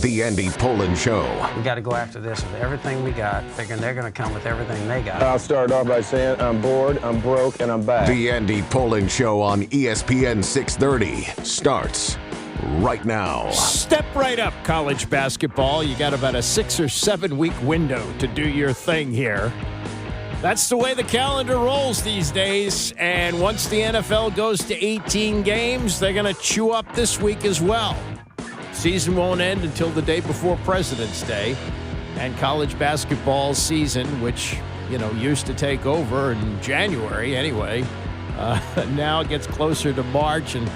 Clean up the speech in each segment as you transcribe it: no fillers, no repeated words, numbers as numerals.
The Andy Pollin Show. We got to go after this with everything we got, thinking they're going to come with everything they got. I'll start off by saying I'm bored, I'm broke, and I'm back. The Andy Pollin Show on ESPN 630 starts right now. Step right up, college basketball. You got about a 6 or 7 week window to do your thing here. That's the way the calendar rolls these days. And once the NFL goes to 18 games, they're going to chew up this week as well. Season won't end until the day before President's Day. And college basketball season, which, used to take over in January anyway, now it gets closer to March. And,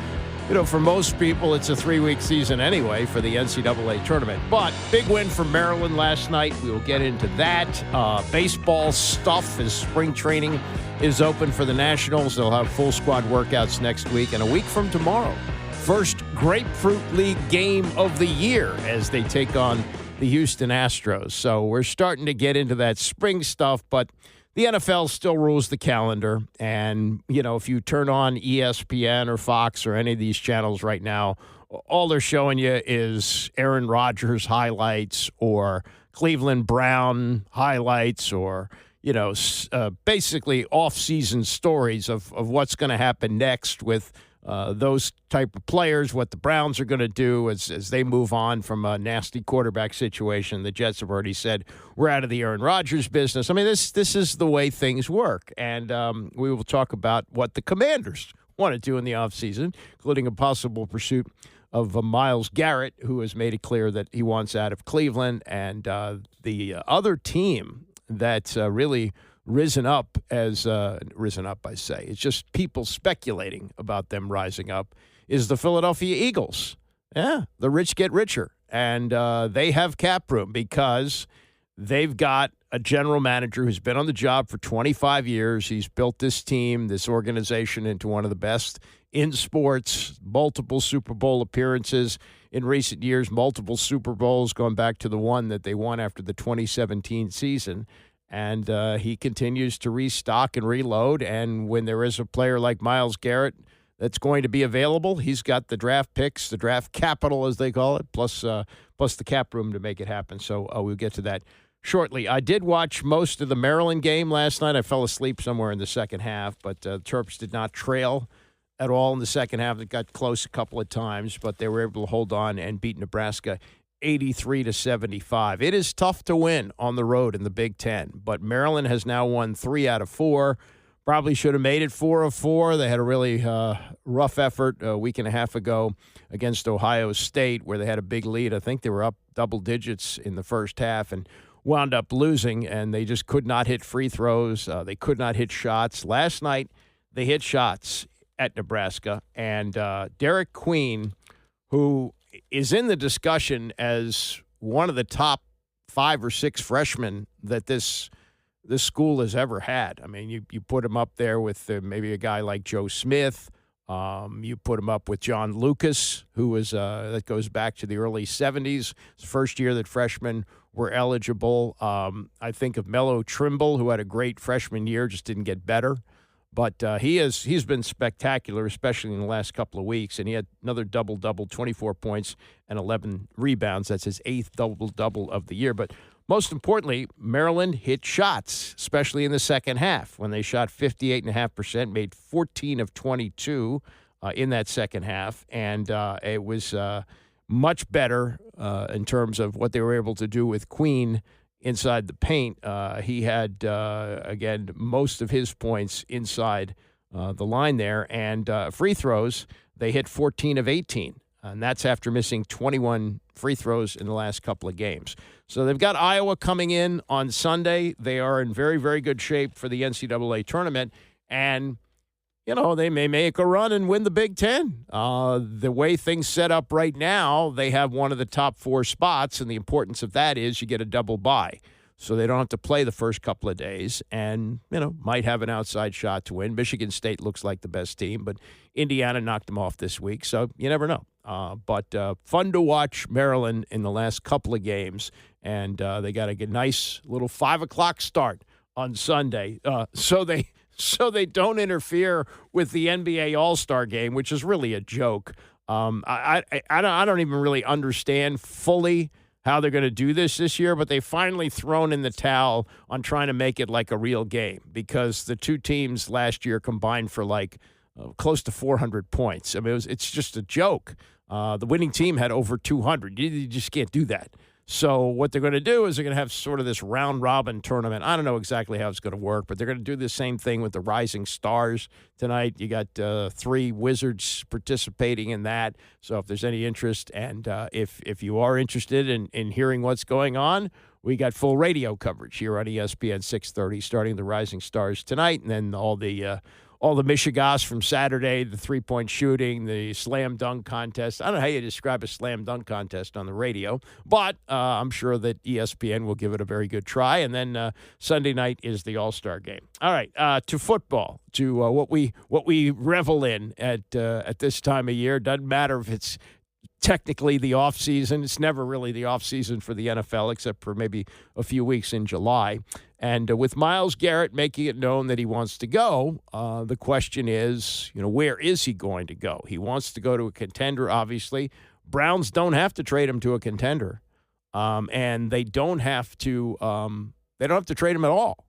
for most people, it's a 3-week season anyway for the NCAA tournament. But big win for Maryland last night. We will get into that. Baseball stuff as spring training is open for the Nationals. They'll have full squad workouts next week and a week from tomorrow. First Grapefruit League game of the year as they take on the Houston Astros. So we're starting to get into that spring stuff, but the NFL still rules the calendar. And, if you turn on ESPN or Fox or any of these channels right now, all they're showing you is Aaron Rodgers highlights or Cleveland Brown highlights or, basically off-season stories of what's going to happen next with those type of players, what the Browns are going to do as they move on from a nasty quarterback situation. The Jets have already said we're out of the Aaron Rodgers business. I mean, this is the way things work. And we will talk about what the Commanders want to do in the offseason, including a possible pursuit of Myles Garrett, who has made it clear that he wants out of Cleveland. And the other team that's really risen up, I say. It's just people speculating about them rising up, is the Philadelphia Eagles. Yeah, the rich get richer. And they have cap room because they've got a general manager who's been on the job for 25 years. He's built this team, this organization, into one of the best in sports, multiple Super Bowl appearances in recent years, multiple Super Bowls going back to the one that they won after the 2017 season. And he continues to restock and reload. And when there is a player like Myles Garrett that's going to be available, he's got the draft picks, the draft capital, as they call it, plus the cap room to make it happen. So we'll get to that shortly. I did watch most of the Maryland game last night. I fell asleep somewhere in the second half, but the Terps did not trail at all in the second half. It got close a couple of times, but they were able to hold on and beat Nebraska 83-75. It is tough to win on the road in the Big Ten, but Maryland has now won 3 out of 4. Probably should have made it 4 of 4. They had a really rough effort a week and a half ago against Ohio State where they had a big lead. I think they were up double digits in the first half and wound up losing, and they just could not hit free throws. They could not hit shots. Last night, they hit shots at Nebraska, and Derek Queen, who is in the discussion as one of the top 5 or 6 freshmen that this school has ever had. I mean, you put him up there with maybe a guy like Joe Smith. You put him up with John Lucas, who was that goes back to the early 70s. It's the first year that freshmen were eligible. I think of Melo Trimble, who had a great freshman year, just didn't get better. But he's been spectacular, especially in the last couple of weeks. And he had another double-double, 24 points and 11 rebounds. That's his 8th double-double of the year. But most importantly, Maryland hit shots, especially in the second half when they shot 58.5%, made 14 of 22 in that second half. And it was much better in terms of what they were able to do with Queen inside the paint. He had, again, most of his points inside the line there. And free throws, they hit 14 of 18. And that's after missing 21 free throws in the last couple of games. So they've got Iowa coming in on Sunday. They are in very, very good shape for the NCAA tournament. And, they may make a run and win the Big Ten. The way things set up right now, they have one of the top 4 spots, and the importance of that is you get a double bye. So they don't have to play the first couple of days and, might have an outside shot to win. Michigan State looks like the best team, but Indiana knocked them off this week, so you never know. But fun to watch Maryland in the last couple of games, and they got a nice little 5 o'clock start on Sunday. So they don't interfere with the NBA All-Star game, which is really a joke. I don't even really understand fully how they're going to do this year, but they've finally thrown in the towel on trying to make it like a real game because the two teams last year combined for close to 400 points. I mean, it's just a joke. The winning team had over 200. You just can't do that. So what they're going to do is they're going to have sort of this round-robin tournament. I don't know exactly how it's going to work, but they're going to do the same thing with the Rising Stars tonight. You got 3 Wizards participating in that. So if there's any interest, and if you are interested in hearing what's going on, we got full radio coverage here on ESPN 630 starting the Rising Stars tonight, and then all the Michigas from Saturday, the three-point shooting, the slam dunk contest. I don't know how you describe a slam dunk contest on the radio, but I'm sure that ESPN will give it a very good try. And then Sunday night is the All-Star game. All right, to football, to what we revel in at this time of year. Doesn't matter if it's technically the offseason. It's never really the offseason for the NFL except for maybe a few weeks in July. And with Myles Garrett making it known that he wants to go, the question is, where is he going to go? He wants to go to a contender, obviously. Browns don't have to trade him to a contender, and they don't have to trade him at all.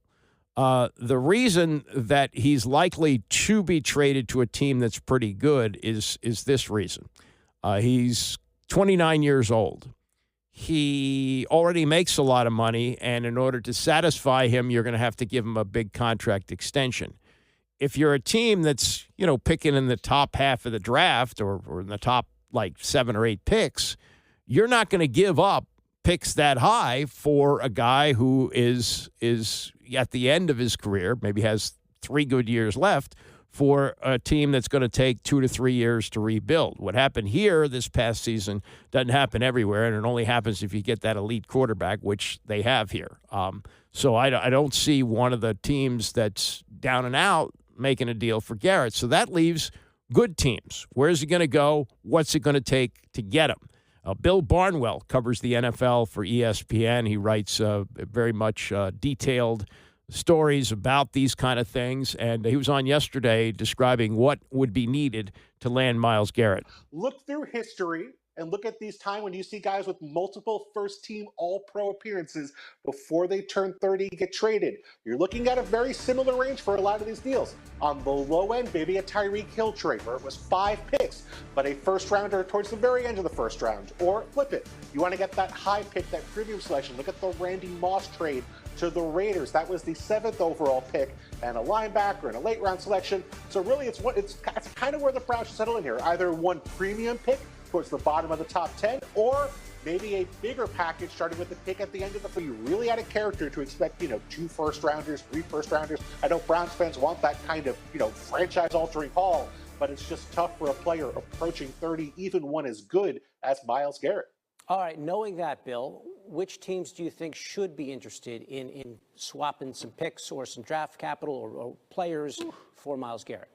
The reason that he's likely to be traded to a team that's pretty good is this reason. He's 29 years old. He already makes a lot of money, and in order to satisfy him, you're going to have to give him a big contract extension. If you're a team that's, picking in the top half of the draft or in the top 7 or 8 picks, you're not going to give up picks that high for a guy who is at the end of his career, maybe has 3 good years left, for a team that's going to take 2 to 3 years to rebuild. What happened here this past season doesn't happen everywhere, and it only happens if you get that elite quarterback, which they have here. So I don't see one of the teams that's down and out making a deal for Garrett. So that leaves good teams. Where's he going to go? What's it going to take to get him? Bill Barnwell covers the NFL for ESPN. He writes very much detailed stories about these kind of things, and he was on yesterday describing what would be needed to land Myles Garrett. Look through history and look at these times when you see guys with multiple first-team All-Pro appearances before they turn 30 get traded. You're looking at a very similar range for a lot of these deals. On the low end, maybe a Tyreek Hill trade where it was 5 picks, but a first-rounder towards the very end of the first round. Or flip it. You want to get that high pick, that premium selection. Look at the Randy Moss trade to the Raiders. That was the 7th overall pick and a linebacker and a late round selection. So really it's kind of where the Browns should settle in here. Either one premium pick towards the bottom of the top 10 or maybe a bigger package starting with the pick at the end of the you really add a character to expect, 2 first rounders, 3 first rounders. I know Browns fans want that kind of, franchise altering haul, but it's just tough for a player approaching 30, even one as good as Myles Garrett. All right, knowing that, Bill, which teams do you think should be interested in swapping some picks or some draft capital or players for Myles Garrett?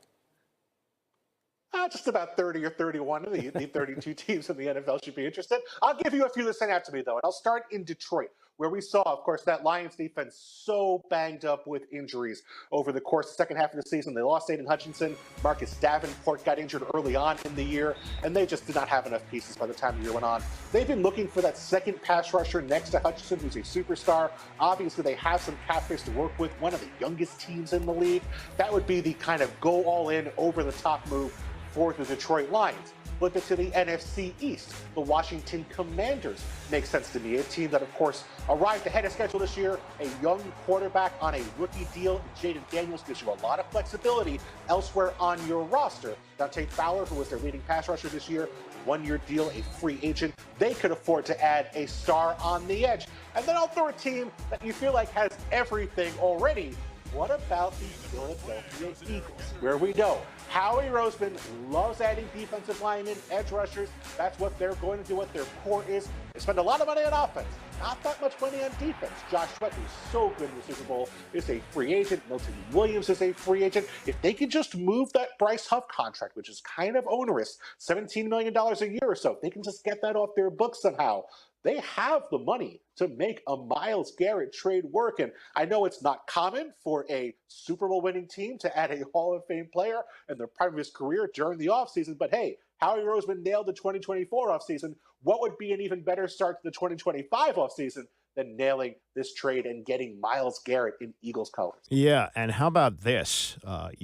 Just about 30 or 31 of the 32 teams in the NFL should be interested. I'll give you a few that stand out to me, though, and I'll start in Detroit, where we saw, of course, that Lions defense so banged up with injuries over the course of the second half of the season. They lost Aiden Hutchinson. Marcus Davenport got injured early on in the year, and they just did not have enough pieces by the time the year went on. They've been looking for that second pass rusher next to Hutchinson, who's a superstar. Obviously, they have some cap space to work with, one of the youngest teams in the league. That would be the kind of go all in, over the top move for the Detroit Lions. Flip it to the NFC East. The Washington Commanders make sense to me. A team that, of course, arrived ahead of schedule this year. A young quarterback on a rookie deal. Jaden Daniels gives you a lot of flexibility elsewhere on your roster. Dante Fowler, who was their leading pass rusher this year, 1-year deal, a free agent. They could afford to add a star on the edge. And then I'll throw a team that you feel like has everything already. What about the Philadelphia Eagles, where we know Howie Roseman loves adding defensive linemen, edge rushers. That's what they're going to do, what their core is. They spend a lot of money on offense, not that much money on defense. Josh Sweat, who's so good in the Super Bowl, is a free agent. Milton Williams is a free agent. If they could just move that Bryce Huff contract, which is kind of onerous, $17 million a year or so, if they can just get that off their books somehow, they have the money to make a Myles Garrett trade work. And I know it's not common for a Super Bowl winning team to add a Hall of Fame player in the prime of his career during the offseason, but hey, Howie Roseman nailed the 2024 offseason. What would be an even better start to the 2025 offseason than nailing this trade and getting Myles Garrett in Eagles colors? Yeah, and how about this?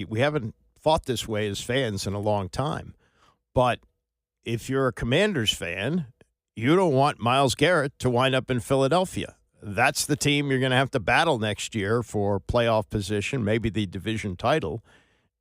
We haven't fought this way as fans in a long time, but if you're a Commanders fan, you don't want Myles Garrett to wind up in Philadelphia. That's the team you're going to have to battle next year for playoff position, maybe the division title,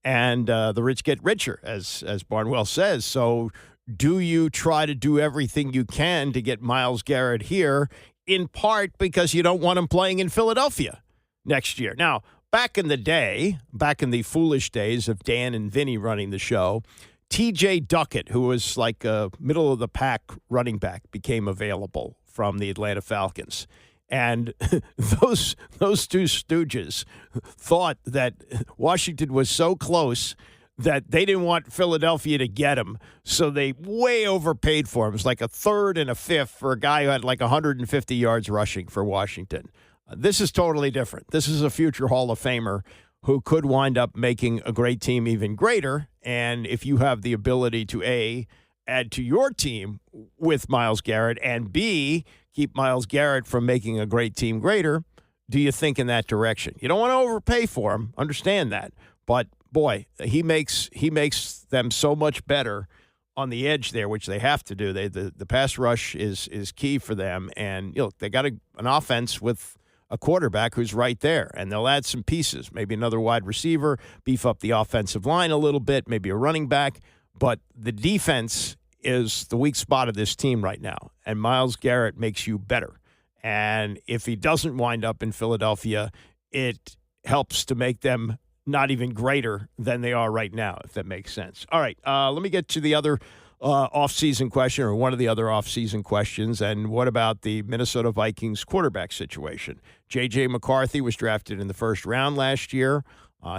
and the rich get richer, as Barnwell says. So do you try to do everything you can to get Myles Garrett here, in part because you don't want him playing in Philadelphia next year? Now, back in the day, back in the foolish days of Dan and Vinny running the show, T.J. Duckett, who was like a middle-of-the-pack running back, became available from the Atlanta Falcons. And those two stooges thought that Washington was so close that they didn't want Philadelphia to get him, so they way overpaid for him. It was like a third and a fifth for a guy who had like 150 yards rushing for Washington. This is totally different. This is a future Hall of Famer who could wind up making a great team even greater. And if you have the ability to, A, add to your team with Myles Garrett, and B, keep Myles Garrett from making a great team greater, do you think in that direction? You don't want to overpay for him. Understand that. But, boy, he makes them so much better on the edge there, which they have to do. The pass rush is key for them. And, they got an offense with a quarterback who's right there, and they'll add some pieces, maybe another wide receiver, beef up the offensive line a little bit, maybe a running back. But the defense is the weak spot of this team right now, and Myles Garrett makes you better. And if he doesn't wind up in Philadelphia, it helps to make them not even greater than they are right now, if that makes sense. All right, let me get to the other off-season question, or one of the other off-season questions, and what about the Minnesota Vikings quarterback situation? J.J. McCarthy was drafted in the first round last year.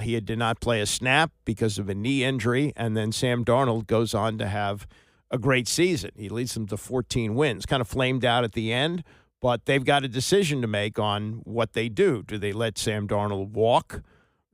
He did not play a snap because of a knee injury, and then Sam Darnold goes on to have a great season. He leads them to 14 wins. Kind of flamed out at the end, but they've got a decision to make on what they do. Do they let Sam Darnold walk?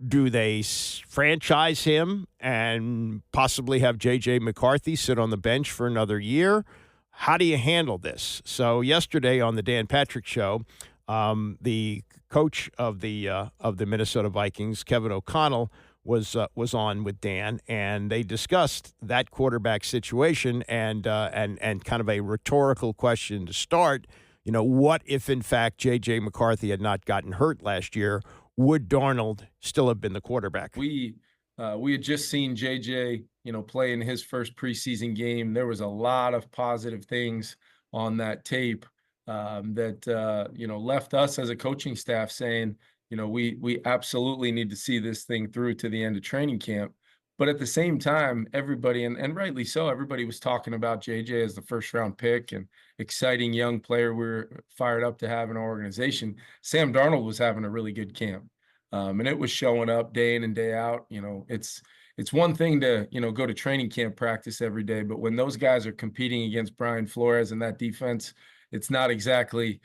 Do they franchise him and possibly have J.J. McCarthy sit on the bench for another year? How do you handle this? So yesterday on the Dan Patrick Show, the coach of the Minnesota Vikings, Kevin O'Connell, was on with Dan, and they discussed that quarterback situation and kind of a rhetorical question to start. What if in fact J.J. McCarthy had not gotten hurt last year? Would Darnold still have been the quarterback? We had just seen JJ, play in his first preseason game. There was a lot of positive things on that tape that left us as a coaching staff saying, we absolutely need to see this thing through to the end of training camp. But at the same time, everybody, and rightly so, everybody was talking about JJ as the first round pick and exciting young player we're fired up to have in our organization. Sam Darnold was having a really good camp. And it was showing up day in and day out. It's one thing to, go to training camp practice every day, but when those guys are competing against Brian Flores and that defense, it's not exactly,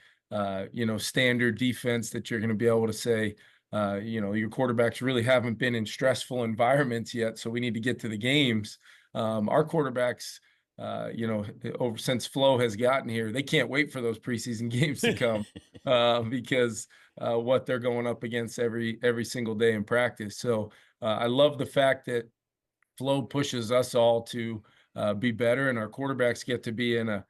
standard defense that you're going to be able to say, your quarterbacks really haven't been in stressful environments yet, so we need to get to the games. Our quarterbacks, since Flo has gotten here, they can't wait for those preseason games to come because what they're going up against every single day in practice. So I love the fact that Flo pushes us all to be better, and our quarterbacks get to be in a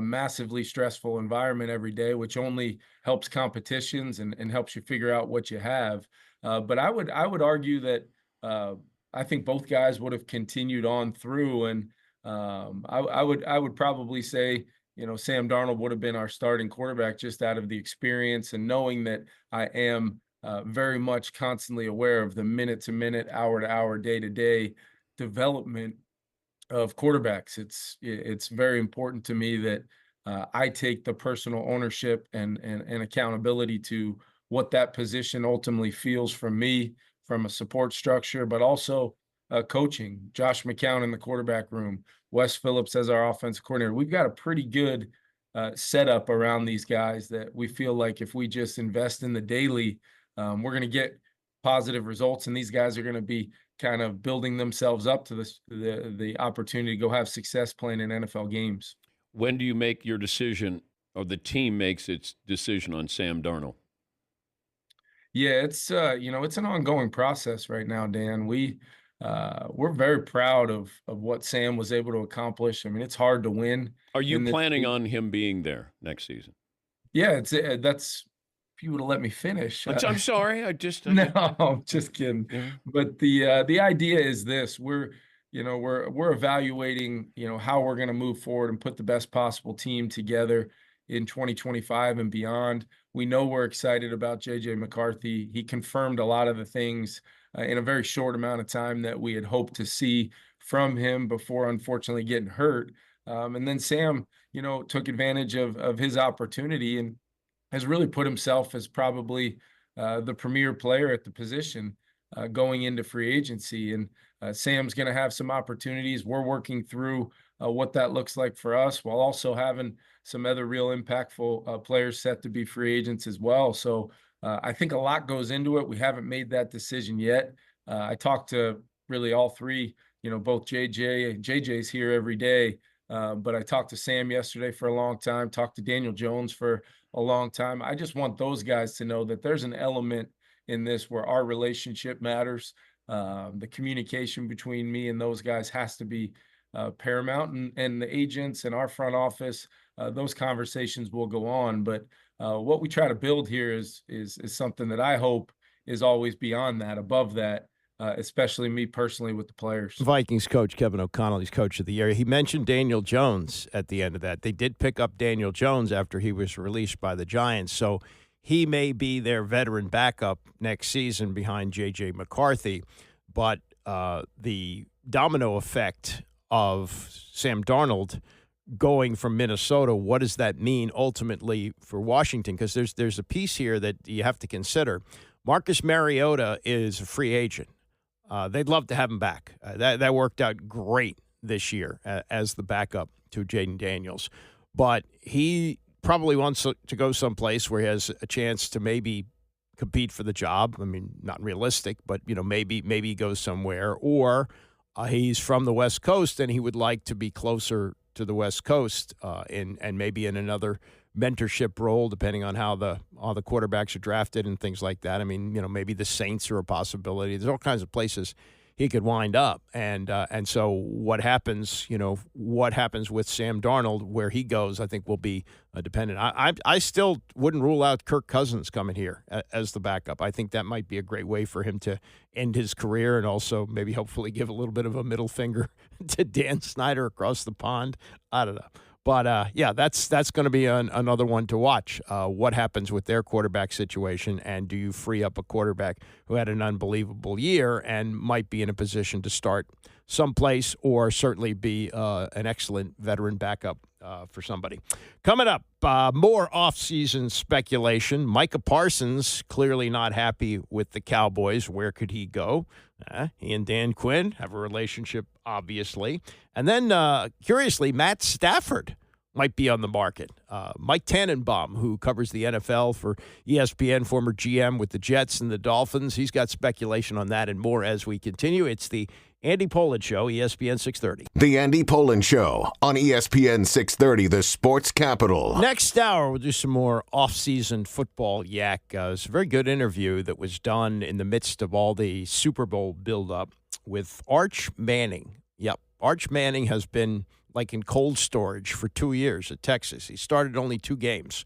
massively stressful environment every day, which only helps competitions and helps you figure out what you have. But I would argue that I think both guys would have continued on through, and I would probably say, Sam Darnold would have been our starting quarterback just out of the experience and knowing that I am very much constantly aware of the minute-to-minute, hour-to-hour, day-to-day development of quarterbacks. It's very important to me that I take the personal ownership and accountability to what that position ultimately feels from me, from a support structure, but also coaching. Josh McCown in the quarterback room, Wes Phillips as our offensive coordinator. We've got a pretty good setup around these guys that we feel like if we just invest in the daily, we're going to get positive results, and these guys are going to be kind of building themselves up to the opportunity to go have success playing in NFL games. When do you make your decision, or the team makes its decision on Sam Darnold? Yeah, it's it's an ongoing process right now, Dan. We're very proud of what Sam was able to accomplish. I mean, it's hard to win. Are you planning on him being there next season? Yeah, that's if you would have let me finish. I'm sorry. No, I'm just kidding. Yeah. But the idea is this: we're evaluating how we're going to move forward and put the best possible team together in 2025 and beyond. We know we're excited about JJ McCarthy. He confirmed a lot of the things in a very short amount of time that we had hoped to see from him before, unfortunately, getting hurt. And then Sam, took advantage of his opportunity and has really put himself as probably the premier player at the position going into free agency. And Sam's going to have some opportunities. We're working through what that looks like for us, while also having some other real impactful players set to be free agents as well. So I think a lot goes into it. We haven't made that decision yet. I talked to really all three, both JJ's here every day. But I talked to Sam yesterday for a long time, talked to Daniel Jones for a long time. I just want those guys to know that there's an element in this where our relationship matters. The communication between me and those guys has to be paramount, and the agents and our front office, those conversations will go on. But what we try to build here is something that I hope is always beyond that, above that. Especially me personally with the players. Vikings coach Kevin O'Connell, he's coach of the year. He mentioned Daniel Jones at the end of that. They did pick up Daniel Jones after he was released by the Giants, so he may be their veteran backup next season behind J.J. McCarthy. But the domino effect of Sam Darnold going from Minnesota, what does that mean ultimately for Washington? Because there's a piece here that you have to consider. Marcus Mariota is a free agent. They'd love to have him back. That worked out great this year as the backup to Jaden Daniels. But he probably wants to go someplace where he has a chance to maybe compete for the job. I mean, not realistic, but maybe he goes somewhere. Or he's from the West Coast and he would like to be closer to the West Coast and maybe in another mentorship role, depending on how the quarterbacks are drafted and things like that. I mean, maybe the Saints are a possibility. There's all kinds of places he could wind up. And so what happens, what happens with Sam Darnold, where he goes, I think will be dependent. I still wouldn't rule out Kirk Cousins coming here as the backup. I think that might be a great way for him to end his career and also maybe hopefully give a little bit of a middle finger to Dan Snyder across the pond. I don't know. But, yeah, that's going to be another one to watch. What happens with their quarterback situation, and do you free up a quarterback who had an unbelievable year and might be in a position to start someplace or certainly be an excellent veteran backup for somebody. Coming up, more offseason speculation. Micah Parsons clearly not happy with the Cowboys. Where could he go? He and Dan Quinn have a relationship, obviously. And then, curiously, Matt Stafford might be on the market. Mike Tannenbaum, who covers the NFL for ESPN, former GM with the Jets and the Dolphins, he's got speculation on that and more as we continue. It's the Andy Pollin Show, ESPN 630. The Andy Pollin Show on ESPN 630, the sports capital. Next hour, we'll do some more off-season football yak. It's a very good interview that was done in the midst of all the Super Bowl buildup with Arch Manning. Yep, Arch Manning has been like in cold storage for 2 years at Texas. He started only 2 games,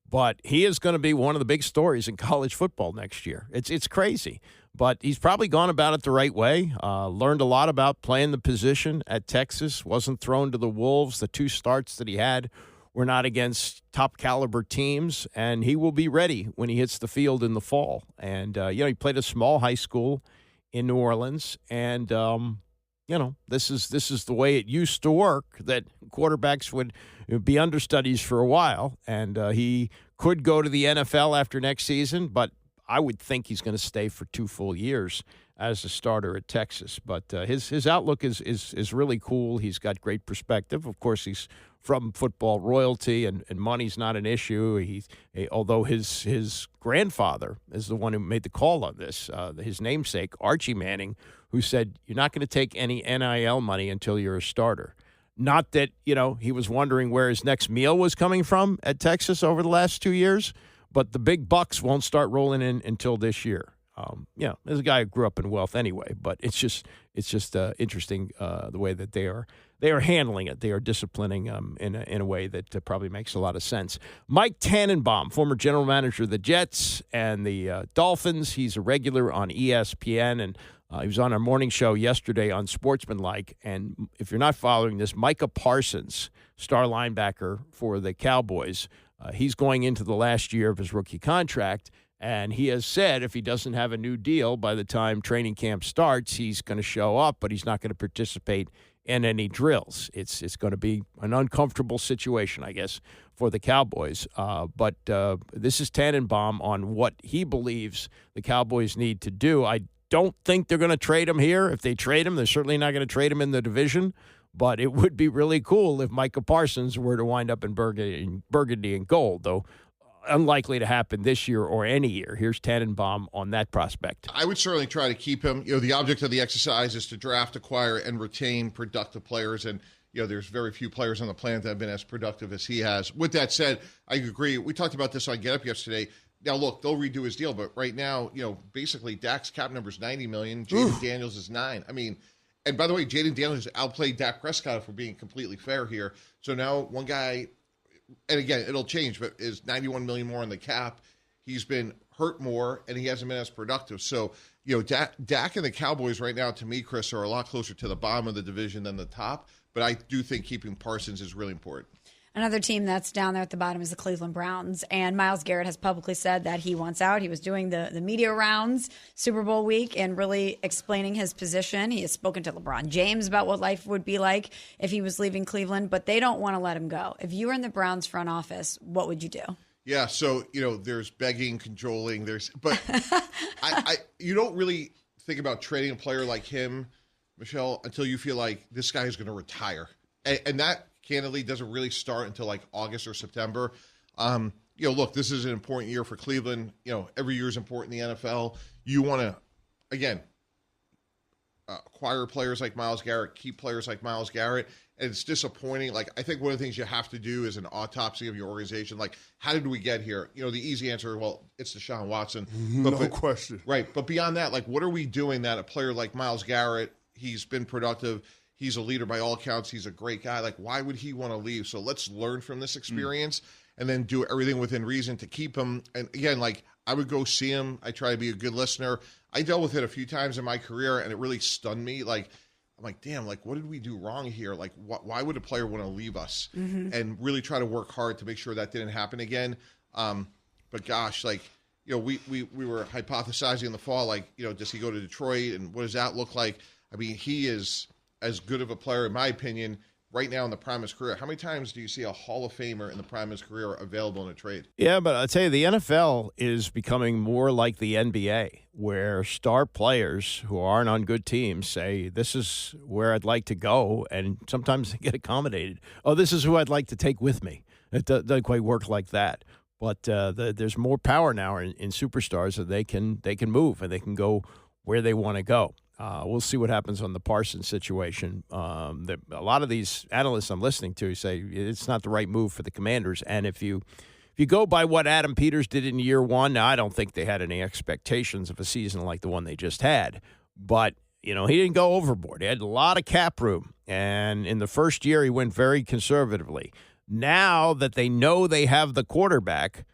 but he is going to be one of the big stories in college football next year. It's crazy. But he's probably gone about it the right way, learned a lot about playing the position at Texas, wasn't thrown to the wolves. The 2 starts that he had were not against top-caliber teams, and he will be ready when he hits the field in the fall. And, he played a small high school in New Orleans, and, this is the way it used to work, that quarterbacks would be understudies for a while, and he could go to the NFL after next season, but I would think he's going to stay for 2 full years as a starter at Texas. But his outlook is really cool. He's got great perspective. Of course, he's from football royalty, and money's not an issue. Although his grandfather is the one who made the call on this, his namesake, Archie Manning, who said, you're not going to take any NIL money until you're a starter. Not that, he was wondering where his next meal was coming from at Texas over the last 2 years, but the big bucks won't start rolling in until this year. There's a guy who grew up in wealth anyway, but it's just interesting the way that they are handling it. They are disciplining in a way that probably makes a lot of sense. Mike Tannenbaum, former general manager of the Jets and the Dolphins, he's a regular on ESPN, and he was on our morning show yesterday on Sportsmanlike. And if you're not following this, Micah Parsons, star linebacker for the Cowboys, he's going into the last year of his rookie contract. And he has said if he doesn't have a new deal by the time training camp starts, he's going to show up, but he's not going to participate in any drills. It's going to be an uncomfortable situation, I guess, for the Cowboys. But this is Tannenbaum on what he believes the Cowboys need to do. I don't think they're going to trade him here. If they trade him, they're certainly not going to trade him in the division. But it would be really cool if Micah Parsons were to wind up in burgundy and gold, though unlikely to happen this year or any year. Here's Tannenbaum on that prospect. I would certainly try to keep him. The object of the exercise is to draft, acquire, and retain productive players. And, there's very few players on the planet that have been as productive as he has. With that said, I agree. We talked about this on Get Up yesterday. Now, look, they'll redo his deal. But right now, basically Dak's cap number is $90 million. Jaden Daniels is $9 million. I mean, and by the way, Jaden Daniels outplayed Dak Prescott, if we're being completely fair here. So now one guy, and again, it'll change, but is $91 million more on the cap. He's been hurt more, and he hasn't been as productive. So, Dak and the Cowboys right now, to me, Chris, are a lot closer to the bottom of the division than the top. But I do think keeping Parsons is really important. Another team that's down there at the bottom is the Cleveland Browns. And Myles Garrett has publicly said that he wants out. He was doing the media rounds Super Bowl week and really explaining his position. He has spoken to LeBron James about what life would be like if he was leaving Cleveland, but they don't want to let him go. If you were in the Browns front office, what would you do? Yeah, so, there's begging, cajoling, but you don't really think about trading a player like him, Michelle, until you feel like this guy is going to retire. And that, candidly, doesn't really start until like August or September. Look, this is an important year for Cleveland. Every year is important in the NFL. You want to, again, acquire players like Myles Garrett, keep players like Myles Garrett. And it's disappointing. Like, I think one of the things you have to do is an autopsy of your organization. Like, how did we get here? The easy answer, well, it's Deshaun Watson. No question. Right. But beyond that, like, what are we doing that a player like Myles Garrett, he's been productive. He's a leader by all accounts. He's a great guy. Like, why would he want to leave? So let's learn from this experience and then do everything within reason to keep him. And again, like, I would go see him. I try to be a good listener. I dealt with it a few times in my career, and it really stunned me. Like, I'm like, damn, like, what did we do wrong here? Like, why would a player want to leave us? Mm-hmm. And really try to work hard to make sure that didn't happen again. But gosh, like, we were hypothesizing in the fall, like, does he go to Detroit, and what does that look like? I mean, he is as good of a player, in my opinion, right now in the prime of his career. How many times do you see a Hall of Famer in the prime of his career available in a trade? Yeah, but I'll tell you, the NFL is becoming more like the NBA, where star players who aren't on good teams say, this is where I'd like to go, and sometimes they get accommodated. Oh, this is who I'd like to take with me. It doesn't quite work like that. But there's more power now in superstars that they can move, and they can go where they want to go. We'll see what happens on the Parsons situation. A lot of these analysts I'm listening to say it's not the right move for the Commanders. And if you go by what Adam Peters did in year one, now I don't think they had any expectations of a season like the one they just had. But, he didn't go overboard. He had a lot of cap room. And in the first year, he went very conservatively. Now that they know they have the quarterback,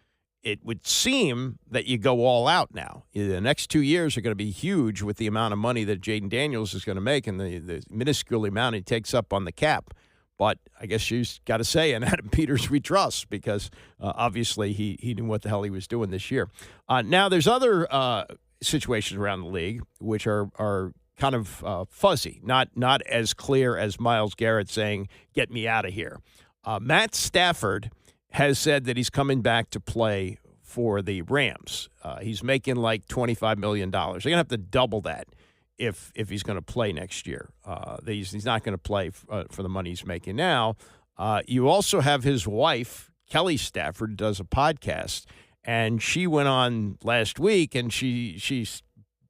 it would seem that you go all out now. The next 2 years are going to be huge with the amount of money that Jaden Daniels is going to make and the minuscule amount he takes up on the cap. But I guess you've got to say, and Adam Peters we trust, because obviously he knew what the hell he was doing this year. Now, there's other situations around the league which are kind of fuzzy, not as clear as Myles Garrett saying, get me out of here. Matt Stafford has said that he's coming back to play for the Rams. He's making like $25 million. They're going to have to double that if he's going to play next year. He's not going to play for the money he's making now. You also have his wife, Kelly Stafford, does a podcast, and she went on last week, and she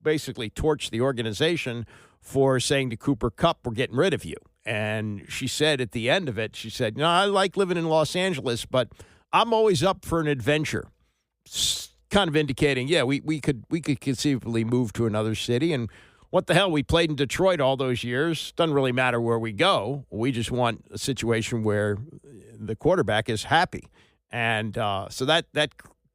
basically torched the organization for saying to Cooper Kupp, we're getting rid of you. And she said at the end of it, she said, I like living in Los Angeles, but I'm always up for an adventure. Kind of indicating, we could conceivably move to another city. And what the hell? We played in Detroit all those years. Doesn't really matter where we go. We just want a situation where the quarterback is happy. And so that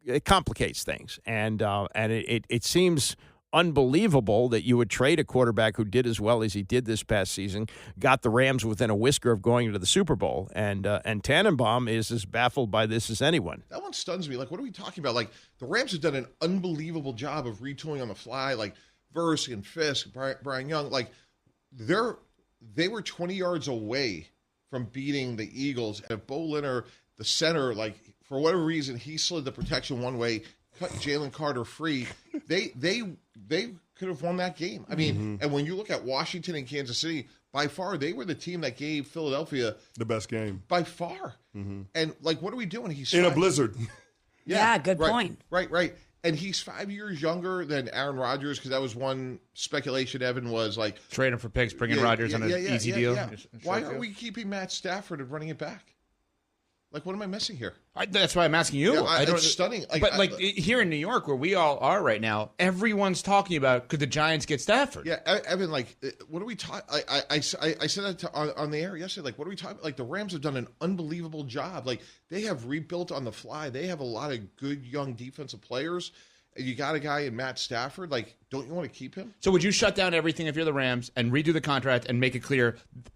it complicates things. And it seems unbelievable that you would trade a quarterback who did as well as he did this past season, got the Rams within a whisker of going to the Super Bowl, and Tannenbaum is as baffled by this as anyone. That one stuns me. Like, what are we talking about? Like, the Rams have done an unbelievable job of retooling on the fly. Like, Verse and Fisk, Brian Young, like, they were 20 yards away from beating the Eagles. And if Bo Leonard, the center, like, for whatever reason, he slid the protection one way, cut Jalen Carter free, they could have won that game. I mean, and when you look at Washington and Kansas City, by far, they were the team that gave Philadelphia the best game. By far. And, like, what are we doing? He's in a blizzard. Yeah, good point. Right. And he's 5 years younger than Aaron Rodgers, because that was one speculation, Evan, was like... Trade him for picks, bring in Rodgers on an easy deal. Yeah. Why aren't we keeping Matt Stafford and running it back? Like, what am I missing here? That's why I'm asking you. Yeah, it's stunning. But here in New York, where we all are right now, everyone's talking about, could the Giants get Stafford? Yeah, Evan, like, what are we talking... I said that on the air yesterday. Like, what are we talking... Like, the Rams have done an unbelievable job. Like, they have rebuilt on the fly. They have a lot of good young defensive players. And you got a guy in Matt Stafford. Like, don't you want to keep him? So would you shut down everything if you're the Rams and redo the contract and make it clear,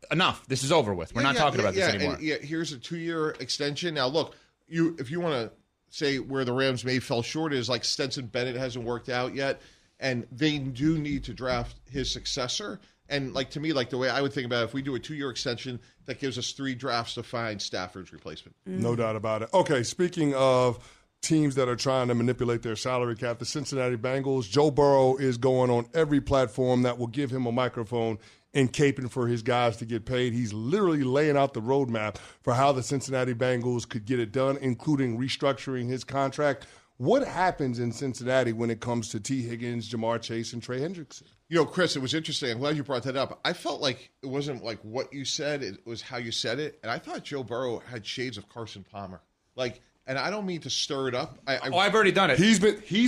enough, this is over with. We're not talking about this anymore. And, here's a 2-year extension. Now, look, if you want to say where the Rams may fell short is, like, Stetson Bennett hasn't worked out yet, and they do need to draft his successor. And, like, to me, like, the way I would think about it, if we do a 2-year extension, that gives us 3 drafts to find Stafford's replacement. No doubt about it. Okay, speaking of teams that are trying to manipulate their salary cap, the Cincinnati Bengals, Joe Burrow is going on every platform that will give him a microphone and caping for his guys to get paid. He's literally laying out the roadmap for how the Cincinnati Bengals could get it done, including restructuring his contract. What happens in Cincinnati when it comes to T. Higgins, Jamar Chase, and Trey Hendrickson? You know, Chris, it was interesting. I'm glad you brought that up. I felt like it wasn't like what you said, it was how you said it. And I thought Joe Burrow had shades of Carson Palmer. Like, and I don't mean to stir it up. I've already done it. He's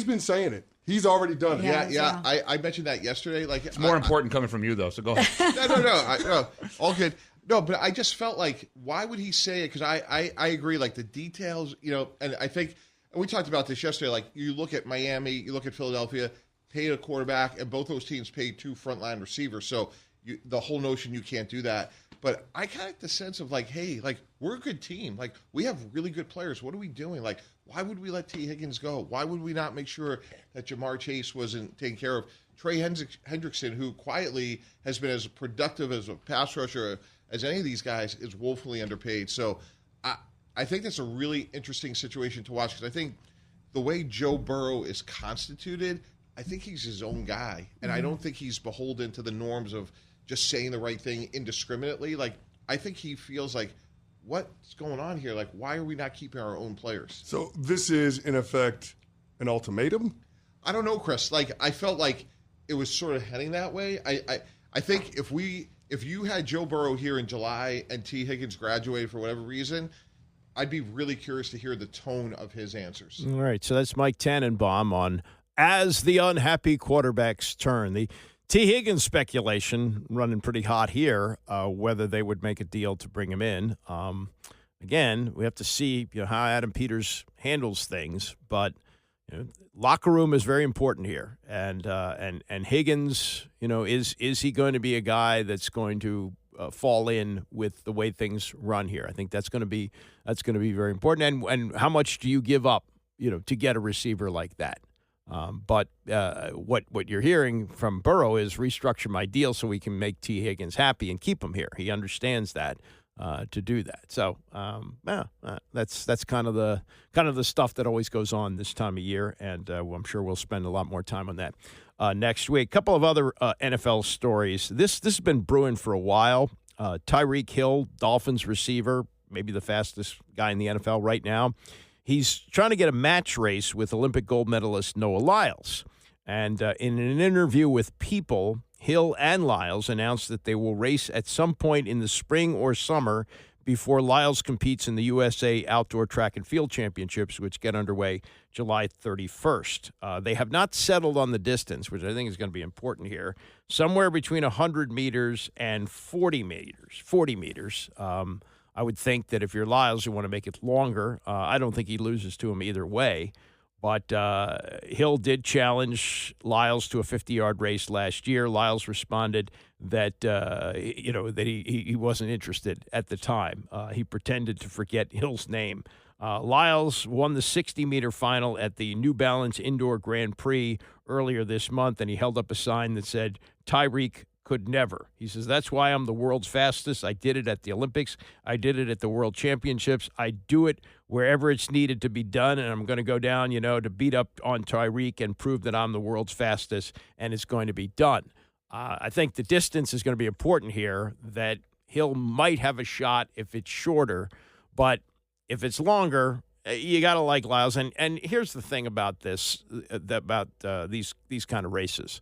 been saying it. He's already done it. Yeah. I mentioned that yesterday. Like, it's more important coming from you, though. So go ahead. No. All good. No, but I just felt like, why would he say it? Because I agree. Like, the details, you know, and I think, and we talked about this yesterday. Like, you look at Miami, you look at Philadelphia, paid a quarterback, and both those teams paid 2 frontline receivers. So the whole notion you can't do that. But I kind of get the sense of, like, hey, like, we're a good team. Like, we have really good players. What are we doing? Like, why would we let T. Higgins go? Why would we not make sure that Jamar Chase wasn't taken care of? Trey Hendrickson, who quietly has been as productive as a pass rusher as any of these guys, is woefully underpaid. So I think that's a really interesting situation to watch, because I think the way Joe Burrow is constituted, I think he's his own guy. And I don't think he's beholden to the norms of just saying the right thing indiscriminately. Like, I think he feels like, what's going on here? Like, why are we not keeping our own players? So this is, in effect, an ultimatum? I don't know, Chris. Like, I felt like it was sort of heading that way. I think if you had Joe Burrow here in July and T. Higgins graduated for whatever reason, I'd be really curious to hear the tone of his answers. All right, so that's Mike Tannenbaum on As the Unhappy Quarterbacks Turn. The T. Higgins speculation running pretty hot here, whether they would make a deal to bring him in. Again, we have to see how Adam Peters handles things, but locker room is very important here. And Higgins, is he going to be a guy that's going to fall in with the way things run here? I think that's going to be very important. And how much do you give up, to get a receiver like that? But what you're hearing from Burrow is restructure my deal so we can make T. Higgins happy and keep him here. He understands that to do that. So that's kind of the stuff that always goes on this time of year, and I'm sure we'll spend a lot more time on that next week. A couple of other NFL stories. This has been brewing for a while. Tyreek Hill, Dolphins receiver, maybe the fastest guy in the NFL right now. He's trying to get a match race with Olympic gold medalist Noah Lyles. And in an interview with People, Hill and Lyles announced that they will race at some point in the spring or summer before Lyles competes in the USA Outdoor Track and Field Championships, which get underway July 31st. They have not settled on the distance, which I think is going to be important here. Somewhere between 100 meters and 40 meters. 40 meters. I would think that if you're Lyles, you want to make it longer. I don't think he loses to him either way. But Hill did challenge Lyles to a 50-yard race last year. Lyles responded that that he wasn't interested at the time. He pretended to forget Hill's name. Lyles won the 60-meter final at the New Balance Indoor Grand Prix earlier this month, and he held up a sign that said, "Tyreek could never." He says, "That's why I'm the world's fastest. I did it at the Olympics. I did it at the World Championships. I do it wherever it's needed to be done, and I'm going to go down, to beat up on Tyreek and prove that I'm the world's fastest, and it's going to be done." I think the distance is going to be important here, that Hill might have a shot if it's shorter, but if it's longer, you got to like Lyles. And here's the thing about this, about these kind of races.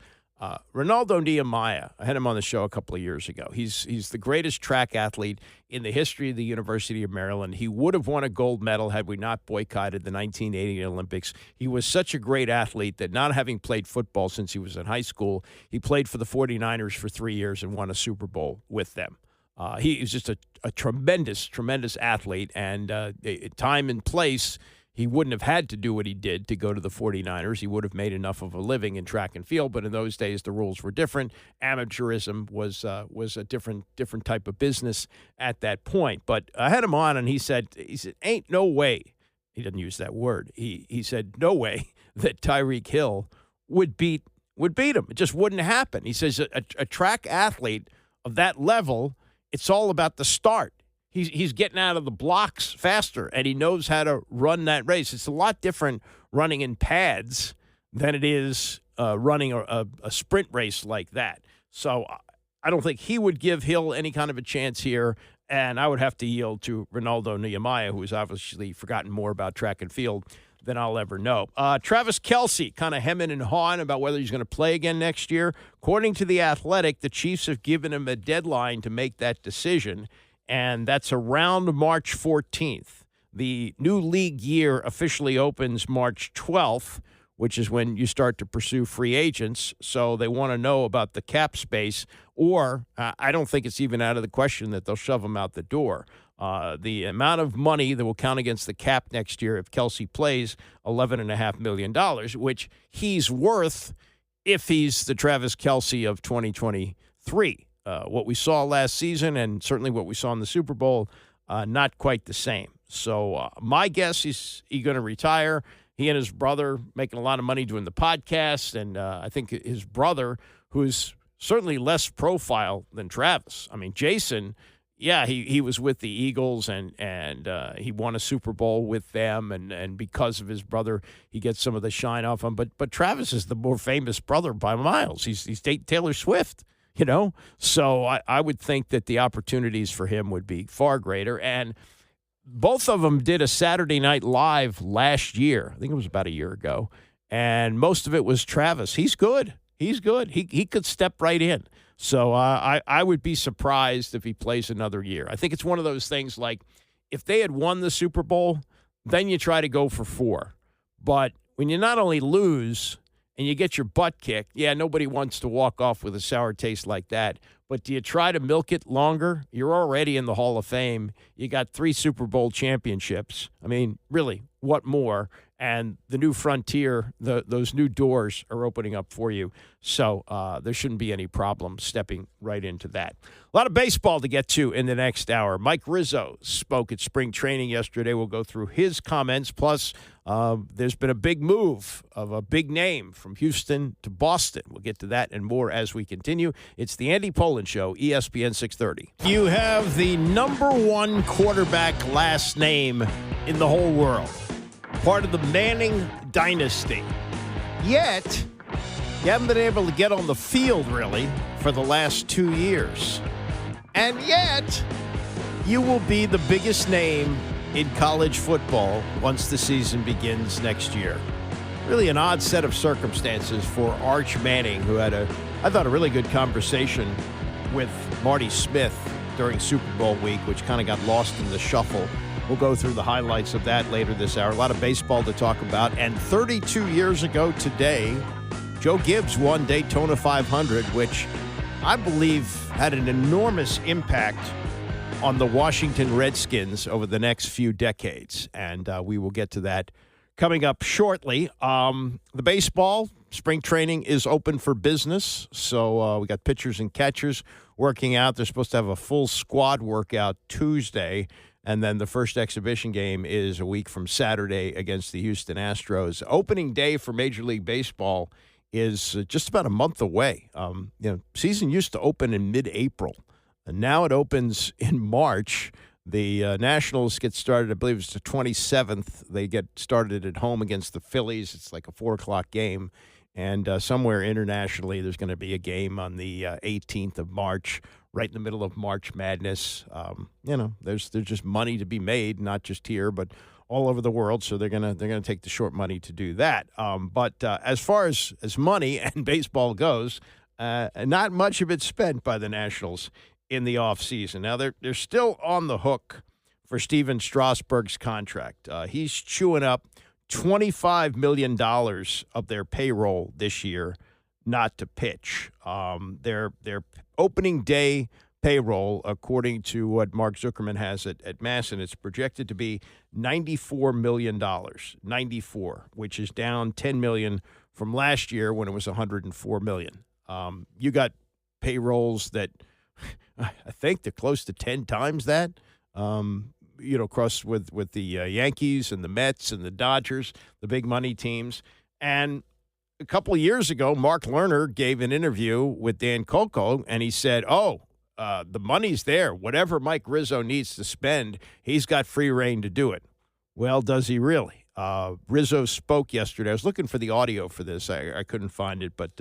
Ronaldo Nehemiah, I had him on the show a couple of years ago. He's the greatest track athlete in the history of the University of Maryland. He would have won a gold medal had we not boycotted the 1980 Olympics. He was such a great athlete that, not having played football since he was in high school, he played for the 49ers for 3 years and won a Super Bowl with them. He was just a tremendous, tremendous athlete, and time and place, he wouldn't have had to do what he did to go to the 49ers. He would have made enough of a living in track and field, but in those days the rules were different. Amateurism was a different type of business at that point. But I had him on, and he said, "Ain't no way." He didn't use that word. He said, "No way that Tyreek Hill would beat him. It just wouldn't happen." He says a track athlete of that level, it's all about the start. He's getting out of the blocks faster, and he knows how to run that race. It's a lot different running in pads than it is running a sprint race like that. So I don't think he would give Hill any kind of a chance here, and I would have to yield to Ronaldo Nehemiah, who has obviously forgotten more about track and field than I'll ever know. Travis Kelce kind of hemming and hawing about whether he's going to play again next year. According to The Athletic, the Chiefs have given him a deadline to make that decision, and that's around March 14th. The new league year officially opens March 12th, which is when you start to pursue free agents. So they want to know about the cap space, or I don't think it's even out of the question that they'll shove him out the door. The amount of money that will count against the cap next year if Kelce plays, $11.5 million, which he's worth if he's the Travis Kelce of 2023. What we saw last season, and certainly what we saw in the Super Bowl, not quite the same. So my guess is he's going to retire. He and his brother making a lot of money doing the podcast, and I think his brother, who is certainly less profile than Travis. I mean, Jason, yeah, he was with the Eagles, and he won a Super Bowl with them, and because of his brother, he gets some of the shine off him. But Travis is the more famous brother by miles. He's dating Taylor Swift. So I would think that the opportunities for him would be far greater. And both of them did a Saturday Night Live last year. I think it was about a year ago. And most of it was Travis. He's good. He could step right in. So I would be surprised if he plays another year. I think it's one of those things like, if they had won the Super Bowl, then you try to go for 4. But when you not only lose and you get your butt kicked, yeah, nobody wants to walk off with a sour taste like that. But do you try to milk it longer? You're already in the Hall of Fame. You got 3 Super Bowl championships. I mean, really, what more? And the new frontier, those new doors are opening up for you. So there shouldn't be any problem stepping right into that. A lot of baseball to get to in the next hour. Mike Rizzo spoke at spring training yesterday. We'll go through his comments. Plus, there's been a big move of a big name from Houston to Boston. We'll get to that and more as we continue. It's the Andy Pollin Show, ESPN 630. You have the number 1 quarterback last name in the whole world. Part of the Manning dynasty. Yet, you haven't been able to get on the field, really, for the last 2 years. And yet, You will be the biggest name in college football once the season begins next year. Really an odd set of circumstances for Arch Manning, who had I thought, a really good conversation with Marty Smith during Super Bowl week, which kind of got lost in the shuffle. We'll go through the highlights of that later this hour. A lot of baseball to talk about. And 32 years ago today, Joe Gibbs won Daytona 500, which I believe had an enormous impact on the Washington Redskins over the next few decades. And we will get to that coming up shortly. The baseball spring training is open for business. So we got pitchers and catchers working out. They're supposed to have a full squad workout Tuesday. And then the first exhibition game is a week from Saturday against the Houston Astros. Opening day for Major League Baseball is just about a month away. Season used to open in mid-April, and now it opens in March. The Nationals get started, I believe it's the 27th. They get started at home against the Phillies. It's like a 4 o'clock game. And somewhere internationally, there's going to be a game on the 18th of March, right in the middle of March Madness. There's just money to be made, not just here, but all over the world. So they're gonna take the short money to do that. But as far as money and baseball goes, not much of it spent by the Nationals in the offseason. Now they're still on the hook for Steven Strasburg's contract. He's chewing up $25 million of their payroll this year not to pitch. Their opening day payroll, according to what Mark Zuckerman has at Masson, it's projected to be $94 million, 94, which is down $10 million from last year when it was $104 million. You got payrolls that I think they're close to 10 times that. Across with the Yankees and the Mets and the Dodgers, the big money teams. And a couple of years ago, Mark Lerner gave an interview with Dan Coco, and he said, the money's there. Whatever Mike Rizzo needs to spend, he's got free reign to do it. Well, does he really? Rizzo spoke yesterday. I was looking for the audio for this. I couldn't find it, but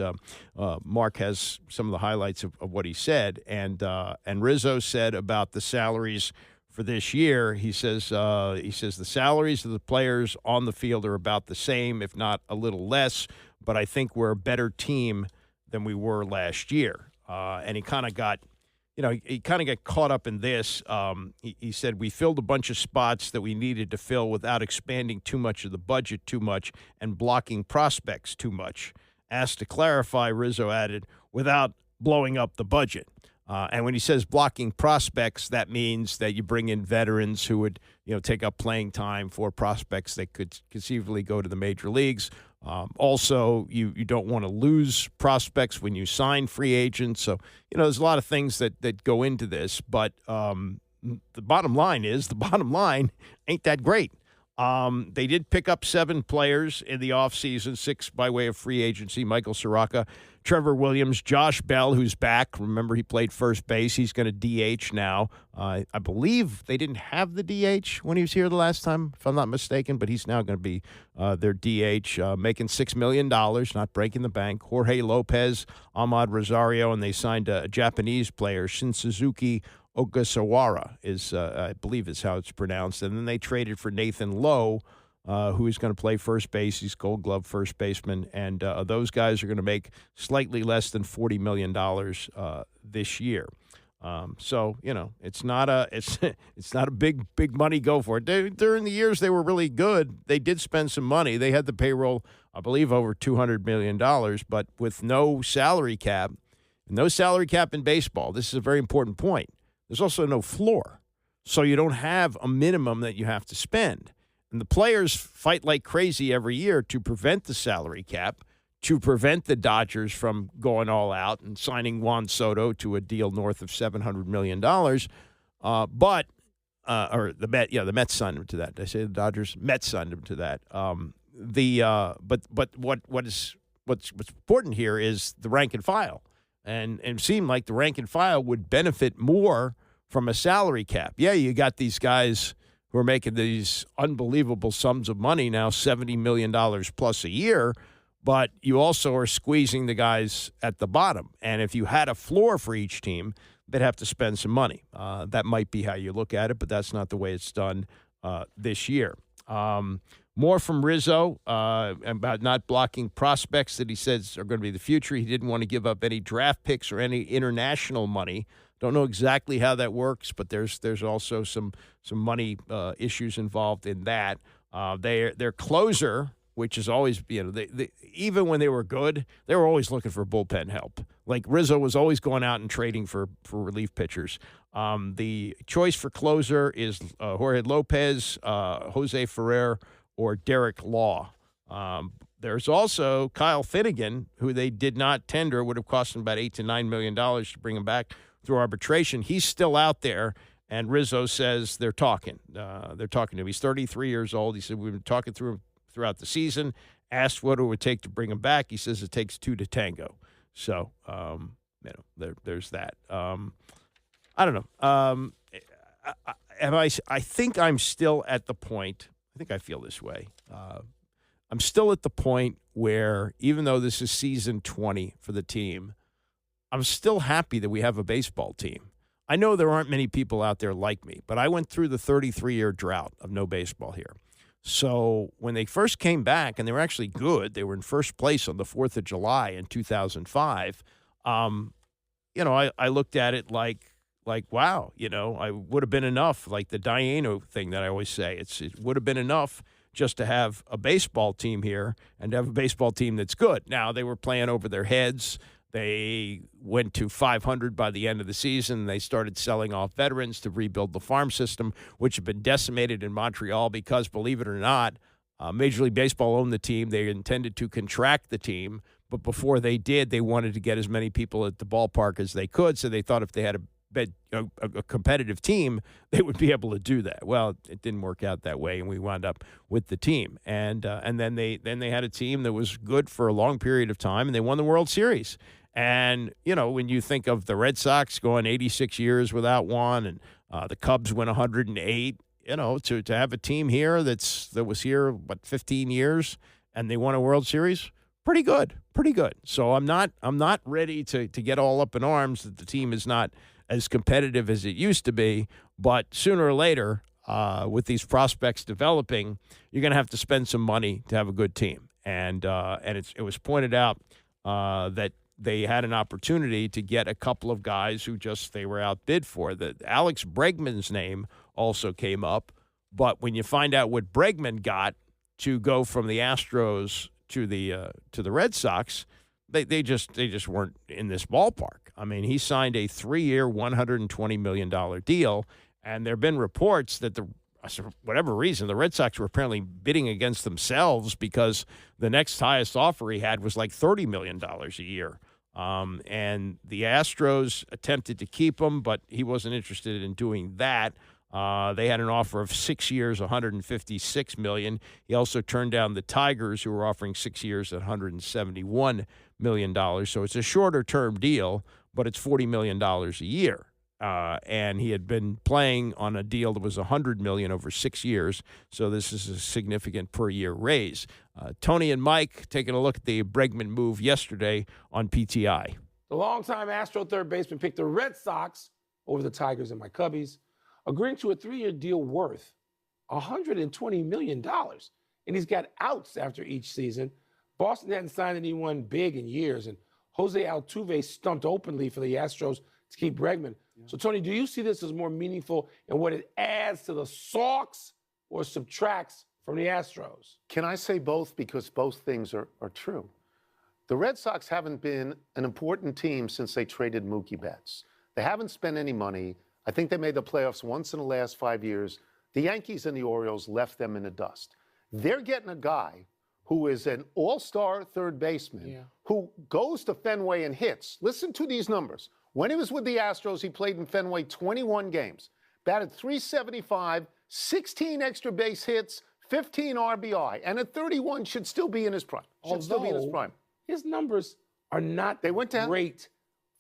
Mark has some of the highlights of what he said. And Rizzo said about the salaries for this year, he says the salaries of the players on the field are about the same, if not a little less, but I think we're a better team than we were last year. And he kind of got caught up in this. He said we filled a bunch of spots that we needed to fill without expanding too much of the budget too much and blocking prospects too much. Asked to clarify, Rizzo added, without blowing up the budget. And when he says blocking prospects, that means that you bring in veterans who would, take up playing time for prospects that could conceivably go to the major leagues. Also, you don't want to lose prospects when you sign free agents. So, there's a lot of things that go into this. But the bottom line ain't that great. They did pick up 7 players in the offseason, 6 by way of free agency. Michael Soroka, Trevor Williams, Josh Bell, who's back. Remember, he played first base. He's going to DH now. I believe they didn't have the DH when he was here the last time, if I'm not mistaken, but he's now going to be their DH, making $6 million, not breaking the bank. Jorge Lopez, Ahmad Rosario, and they signed a Japanese player, Shinsuzuki Ogasawara I believe is how it's pronounced. And then they traded for Nathan Lowe, who is going to play first base. He's Gold Glove first baseman. And those guys are going to make slightly less than $40 million this year. So, it's not a big money go for it. During the years they were really good, they did spend some money. They had the payroll, I believe, over $200 million, but with no salary cap in baseball. This is a very important point. There's also no floor, so you don't have a minimum that you have to spend. And the players fight like crazy every year to prevent the salary cap, to prevent the Dodgers from going all out and signing Juan Soto to a deal north of $700 million. Or the Mets signed him to that. Did I say the Dodgers? Mets signed him to that. But what's important here is the rank and file. And it seemed like the rank and file would benefit more from a salary cap. Yeah, you got these guys who are making these unbelievable sums of money now, $70 million plus a year, but you also are squeezing the guys at the bottom. And if you had a floor for each team, they'd have to spend some money. That might be how you look at it, but that's not the way it's done this year. More from Rizzo about not blocking prospects that he says are going to be the future. He didn't want to give up any draft picks or any international money. Don't know exactly how that works, but there's also some money issues involved in that. Their closer, which is always, they even when they were good, they were always looking for bullpen help. Like Rizzo was always going out and trading for relief pitchers. The choice for closer is Jorge Lopez, Jose Ferrer, or Derek Law. There's also Kyle Finnegan, who they did not tender, would have cost them about $8 to $9 million to bring him back through arbitration. He's still out there, and Rizzo says they're talking. They're talking to him. He's 33 years old. He said, we've been talking throughout the season, asked what it would take to bring him back. He says it takes two to tango. So, there's that. I don't know. I think I'm still at the point, I think I feel this way. I'm still at the point where, even though this is season 20 for the team, I'm still happy that we have a baseball team. I know there aren't many people out there like me, but I went through the 33-year drought of no baseball here. So when they first came back, and they were actually good, they were in first place on the 4th of July in 2005, I looked at it like, wow, I would have been enough, like the Diano thing that I always say. It would have been enough just to have a baseball team here and to have a baseball team that's good. Now, they were playing over their heads. They went to 500 by the end of the season. They started selling off veterans to rebuild the farm system, which had been decimated in Montreal because, believe it or not, Major League Baseball owned the team. They intended to contract the team, but before they did, they wanted to get as many people at the ballpark as they could, so they thought if they had a competitive team, they would be able to do that. Well, it didn't work out that way, and we wound up with the team. And then they had a team that was good for a long period of time, and they won the World Series. And, when you think of the Red Sox going 86 years without one, and the Cubs went 108, to have a team here that was here, 15 years, and they won a World Series, pretty good. So I'm not ready to get all up in arms that the team is not as competitive as it used to be, but sooner or later, with these prospects developing, you're going to have to spend some money to have a good team. And it was pointed out that they had an opportunity to get a couple of guys who they were outbid for. The Alex Bregman's name also came up, but when you find out what Bregman got to go from the Astros to the Red Sox, they just weren't in this ballpark. I mean, he signed a 3-year, $120 million deal, and there have been reports that for whatever reason, the Red Sox were apparently bidding against themselves because the next highest offer he had was like $30 million a year. And the Astros attempted to keep him, but he wasn't interested in doing that. They had an offer of 6 years, $156 million. He also turned down the Tigers, who were offering 6 years at $171 million. So it's a shorter-term deal, but it's $40 million a year. And he had been playing on a deal that was $100 million over 6 years. So this is a significant per-year raise. Tony and Mike taking a look at the Bregman move yesterday on PTI. The longtime Astro third baseman picked the Red Sox over the Tigers and my Cubbies, agreeing to a 3-year deal worth $120 million. And he's got outs after each season. Boston hadn't signed anyone big in years, and Jose Altuve stumped openly for the Astros to keep Bregman. Yeah. So, Tony, do you see this as more meaningful in what it adds to the Sox or subtracts from the Astros? Can I say both? Because both things are true. The Red Sox haven't been an important team since they traded Mookie Betts. They haven't spent any money. I think they made the playoffs once in the last 5 years. The Yankees and the Orioles left them in the dust. They're getting a guy who is an all-star third baseman who goes to Fenway and hits. Listen to these numbers. When he was with the Astros, he played in Fenway 21 games, batted .375, 16 extra base hits, 15 RBI, and at 31 should still be in his prime. His numbers are not great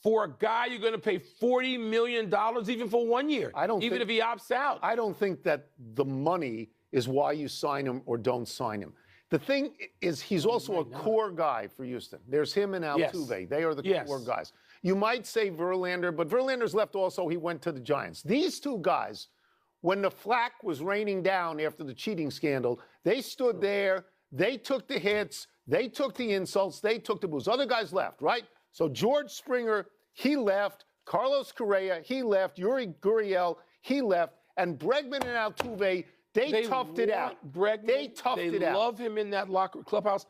for a guy you're going to pay $40 million even for 1 year, even if he opts out. I don't think that the money is why you sign him or don't sign him. The thing is, he's also a core guy for Houston. There's him and Altuve. They are the core guys. You might say Verlander, but Verlander's left also. He went to the Giants. These two guys, when the flack was raining down after the cheating scandal, they stood there. They took the hits. They took the insults. They took the boos. Other guys left, right? So George Springer, he left. Carlos Correa, he left. Yuri Gurriel, he left. And Bregman and Altuve, they toughed it out. Bregman, they toughed it out. They love him in that locker clubhouse.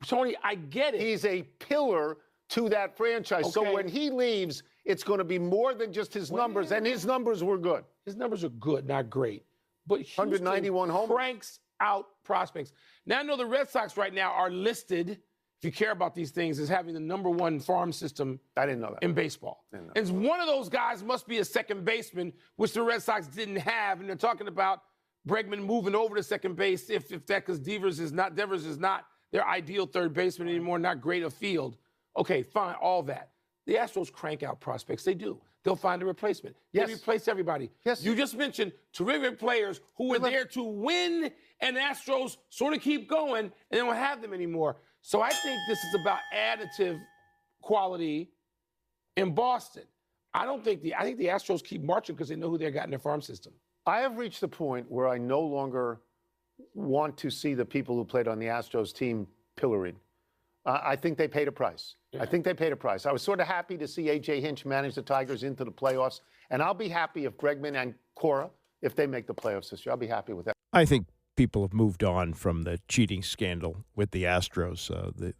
Tony, I get it. He's a pillar to that franchise. Okay. So when he leaves, it's going to be more than just his numbers. And his numbers were good. His numbers are good, not great. But Houston 191 homers. Cranks out prospects. Now, I know the Red Sox right now are listed, if you care about these things, as having the #1 farm system I didn't know that. in baseball. And one of those guys must be a second baseman, which the Red Sox didn't have. And they're talking about Bregman moving over to second base if that, because Devers is not their ideal third baseman anymore, not great of field. Okay, fine, all that. The Astros crank out prospects. They do. They'll find a replacement. Yes. They replace everybody. Yes. You just mentioned terrific players who were there to win, and the Astros sort of keep going, and they don't have them anymore. So I think this is about additive quality in Boston. I think the Astros keep marching because they know who they got in their farm system. I have reached the point where I no longer want to see the people who played on the Astros team pilloried. I think they paid a price. Yeah. I think they paid a price. I was sort of happy to see A.J. Hinch manage the Tigers into the playoffs, and I'll be happy if Bregman and Cora, if they make the playoffs this year. I'll be happy with that. I think people have moved on from the cheating scandal with the Astros.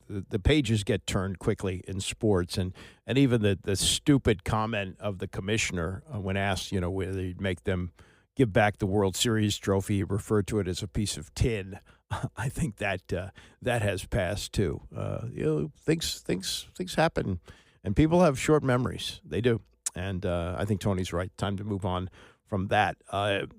The pages get turned quickly in sports, and even the stupid comment of the commissioner when asked, whether he'd make them give back the World Series trophy, he referred to it as a piece of tin. I think that has passed too. Things happen, and people have short memories. They do, and I think Tony's right. Time to move on from that.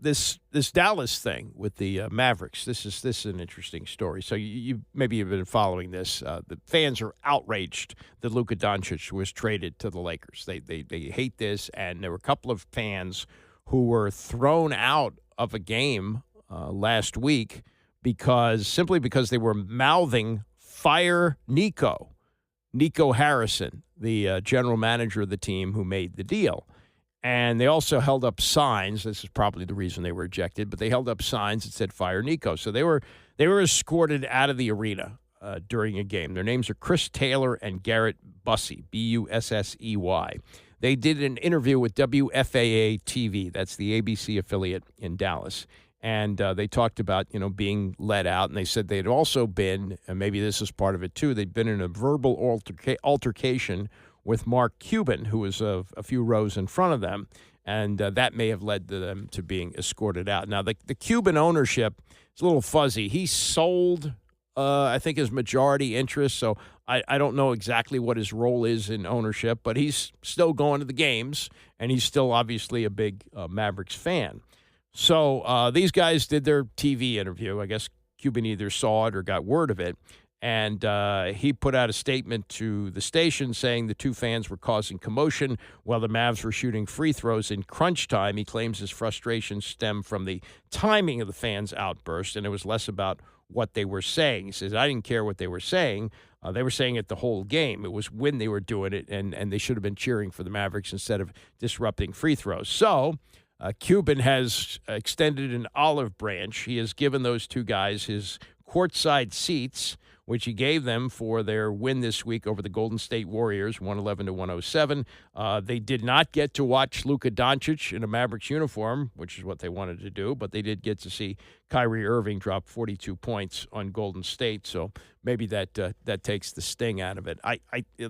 This Dallas thing with the Mavericks. This is an interesting story. So you maybe you've been following this. The fans are outraged that Luka Doncic was traded to the Lakers. They hate this, and there were a couple of fans who were thrown out of a game last week simply because they were mouthing "Fire Nico Harrison," the general manager of the team who made the deal. And they also held up signs. This is probably the reason they were ejected, but they held up signs that said "Fire Nico." So they were escorted out of the arena during a game. Their names are Chris Taylor and Garrett Bussey, Bussey. They did an interview with WFAA TV. That's the ABC affiliate in Dallas. And they talked about, being let out. And they said they'd also been, and maybe this is part of it too, they'd been in a verbal altercation with Mark Cuban, who was a few rows in front of them. And that may have led to them to being escorted out. Now, the Cuban ownership is a little fuzzy. He sold, I think, his majority interest. So I don't know exactly what his role is in ownership, but he's still going to the games, and he's still obviously a big Mavericks fan. So these guys did their TV interview. I guess Cuban either saw it or got word of it. And he put out a statement to the station saying the two fans were causing commotion while the Mavs were shooting free throws in crunch time. He claims his frustration stemmed from the timing of the fans' outburst, and it was less about what they were saying. He says, I didn't care what they were saying. They were saying it the whole game. It was when they were doing it, and they should have been cheering for the Mavericks instead of disrupting free throws. So Cuban has extended an olive branch. He has given those two guys his courtside seats, which he gave them for their win this week over the Golden State Warriors, 111-107. They did not get to watch Luka Doncic in a Mavericks uniform, which is what they wanted to do, but they did get to see Kyrie Irving drop 42 points on Golden State, so maybe that takes the sting out of it. I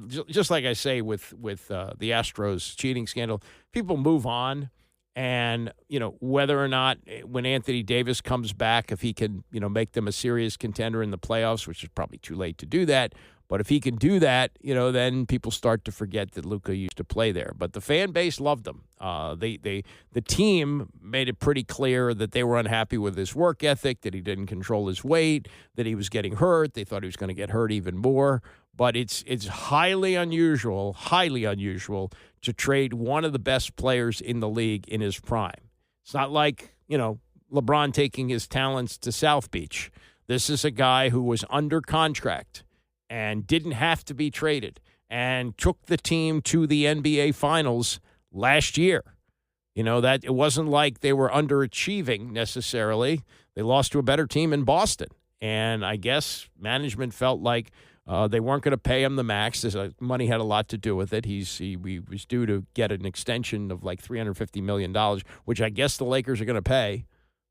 just like I say with the Astros cheating scandal, people move on. And, whether or not when Anthony Davis comes back, if he can, make them a serious contender in the playoffs, which is probably too late to do that. But if he can do that, then people start to forget that Luka used to play there. But the fan base loved him. The team made it pretty clear that they were unhappy with his work ethic, that he didn't control his weight, that he was getting hurt. They thought he was going to get hurt even more. But it's highly unusual to trade one of the best players in the league in his prime. It's not like, LeBron taking his talents to South Beach. This is a guy who was under contract and didn't have to be traded. and took the team to the NBA Finals last year. That it wasn't like they were underachieving necessarily. They lost to a better team in Boston. And I guess management felt like they weren't going to pay him the max. Money had a lot to do with it. He was due to get an extension of like $350 million, which I guess the Lakers are going to pay.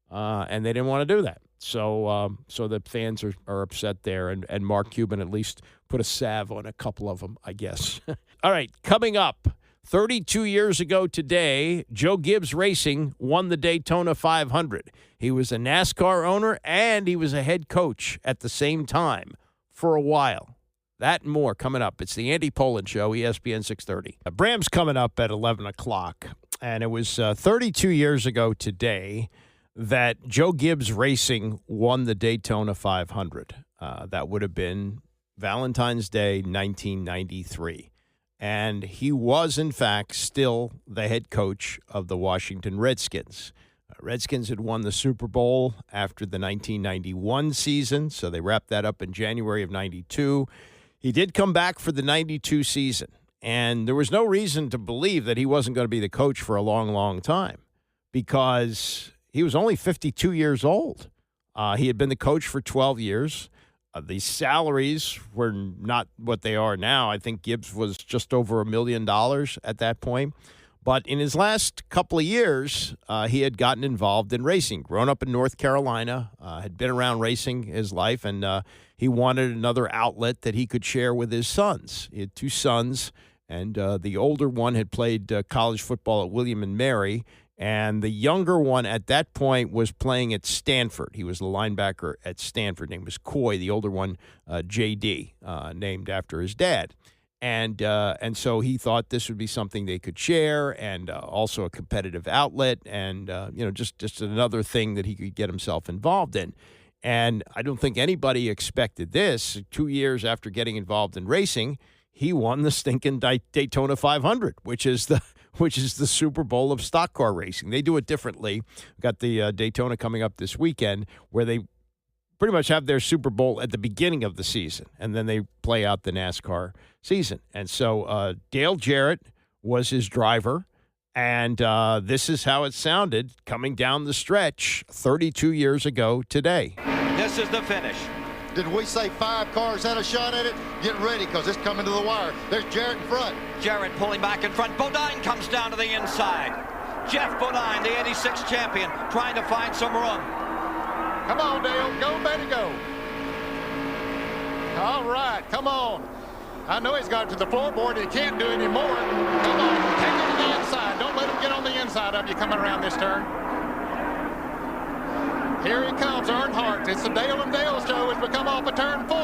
And they didn't want to do that. So the fans are upset there. And Mark Cuban at least put a salve on a couple of them, I guess. All right, coming up, 32 years ago today, Joe Gibbs Racing won the Daytona 500. He was a NASCAR owner, and he was a head coach at the same time for a while. That and more coming up. It's the Andy Pollin Show, ESPN 630. Bram's coming up at 11 o'clock, and it was 32 years ago today that Joe Gibbs Racing won the Daytona 500. That would have been Valentine's Day, 1993. And he was, in fact, still the head coach of the Washington Redskins. Redskins had won the Super Bowl after the 1991 season, so they wrapped that up in January of 92. He did come back for the 92 season, and there was no reason to believe that he wasn't going to be the coach for a long, long time because he was only 52 years old. He had been the coach for 12 years. The salaries were not what they are now. I think Gibbs was just over $1 million at that point. But in his last couple of years, he had gotten involved in racing. Grown up in North Carolina, had been around racing his life, and he wanted another outlet that he could share with his sons. He had two sons, and the older one had played college football at William and Mary, and the younger one at that point was playing at Stanford. He was the linebacker at Stanford. Name was Coy. The older one, J.D., named after his dad. And so he thought this would be something they could share, and also a competitive outlet, and just another thing that he could get himself involved in. And I don't think anybody expected this. 2 years after getting involved in racing, he won the stinking Daytona 500, which is the Super Bowl of stock car racing. They do it differently. We've got the Daytona coming up this weekend, where they pretty much have their Super Bowl at the beginning of the season, and then they play out the NASCAR season. And so Dale Jarrett was his driver, and this is how it sounded coming down the stretch 32 years ago today. This is the finish. Did we say 5 cars had a shot at it? Get ready, because it's coming to the wire. There's Jarrett in front. Jarrett pulling back in front. Bodine comes down to the inside. Jeff Bodine, the 86 champion, trying to find some room. Come on, Dale. Go, Betty, go. All right, come on. I know he's got it to the floorboard. He can't do any more. Come on, take him to the inside. Don't let him get on the inside of you coming around this turn. Here he comes, Earnhardt. It's the Dale and Dale show as we come off of turn 4.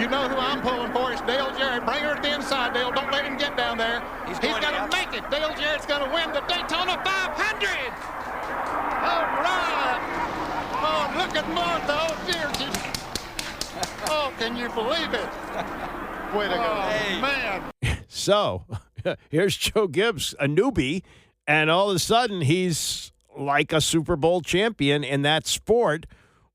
You know who I'm pulling for. It's Dale Jarrett. Bring her to the inside, Dale. Don't let him get down there. He's going to make it. Dale Jarrett's going to win the Daytona 500. All right. Oh, look at Martha. Oh, dear. Oh, can you believe it? Way to go. Hey. Man. So here's Joe Gibbs, a newbie, and all of a sudden he's like a Super Bowl champion in that sport,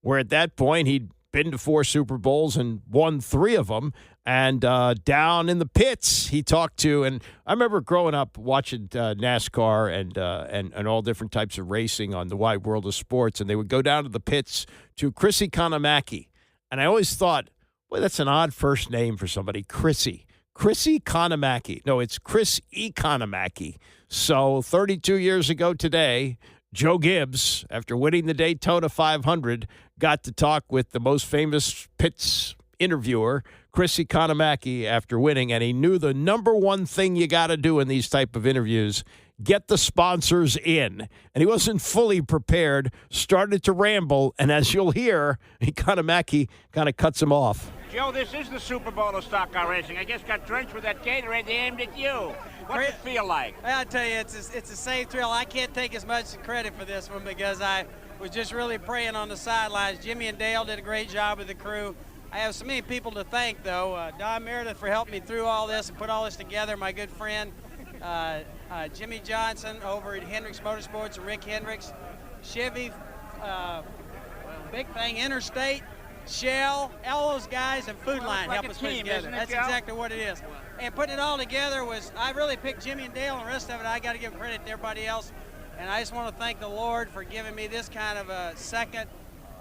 where at that point he'd been to 4 Super Bowls and won 3 of them. And down in the pits, he talked to, and I remember growing up watching NASCAR and all different types of racing on the Wide World of Sports, and they would go down to the pits to Chrissy Kanamaki. And I always thought, boy, that's an odd first name for somebody, Chrissy Kanamaki. No, it's Chris E. Kanamaki. So 32 years ago today, Joe Gibbs, after winning the Daytona 500, got to talk with the most famous pits interviewer, Chrissy Kanamaki, after winning, and he knew the number one thing you got to do in these type of interviews, get the sponsors in. And he wasn't fully prepared, started to ramble, and as you'll hear, Kanamaki kind of cuts him off. Joe, this is the Super Bowl of stock car racing. I just got drenched with that Gatorade they aimed at you. What's it feel like? I tell you, it's the same thrill. I can't take as much credit for this one because I was just really praying on the sidelines. Jimmy and Dale did a great job with the crew. I have so many people to thank, though. Don Meredith for helping me through all this and put all this together, my good friend. Jimmy Johnson over at Hendricks Motorsports and Rick Hendricks. Chevy, big thing, Interstate. Shell, all those guys, and Food Line like help a us put it team, together. isn't it, That's Joe? exactly what it is. And putting it all together I really picked Jimmy and Dale, and the rest of it I got to give credit to everybody else. And I just want to thank the Lord for giving me this kind of a second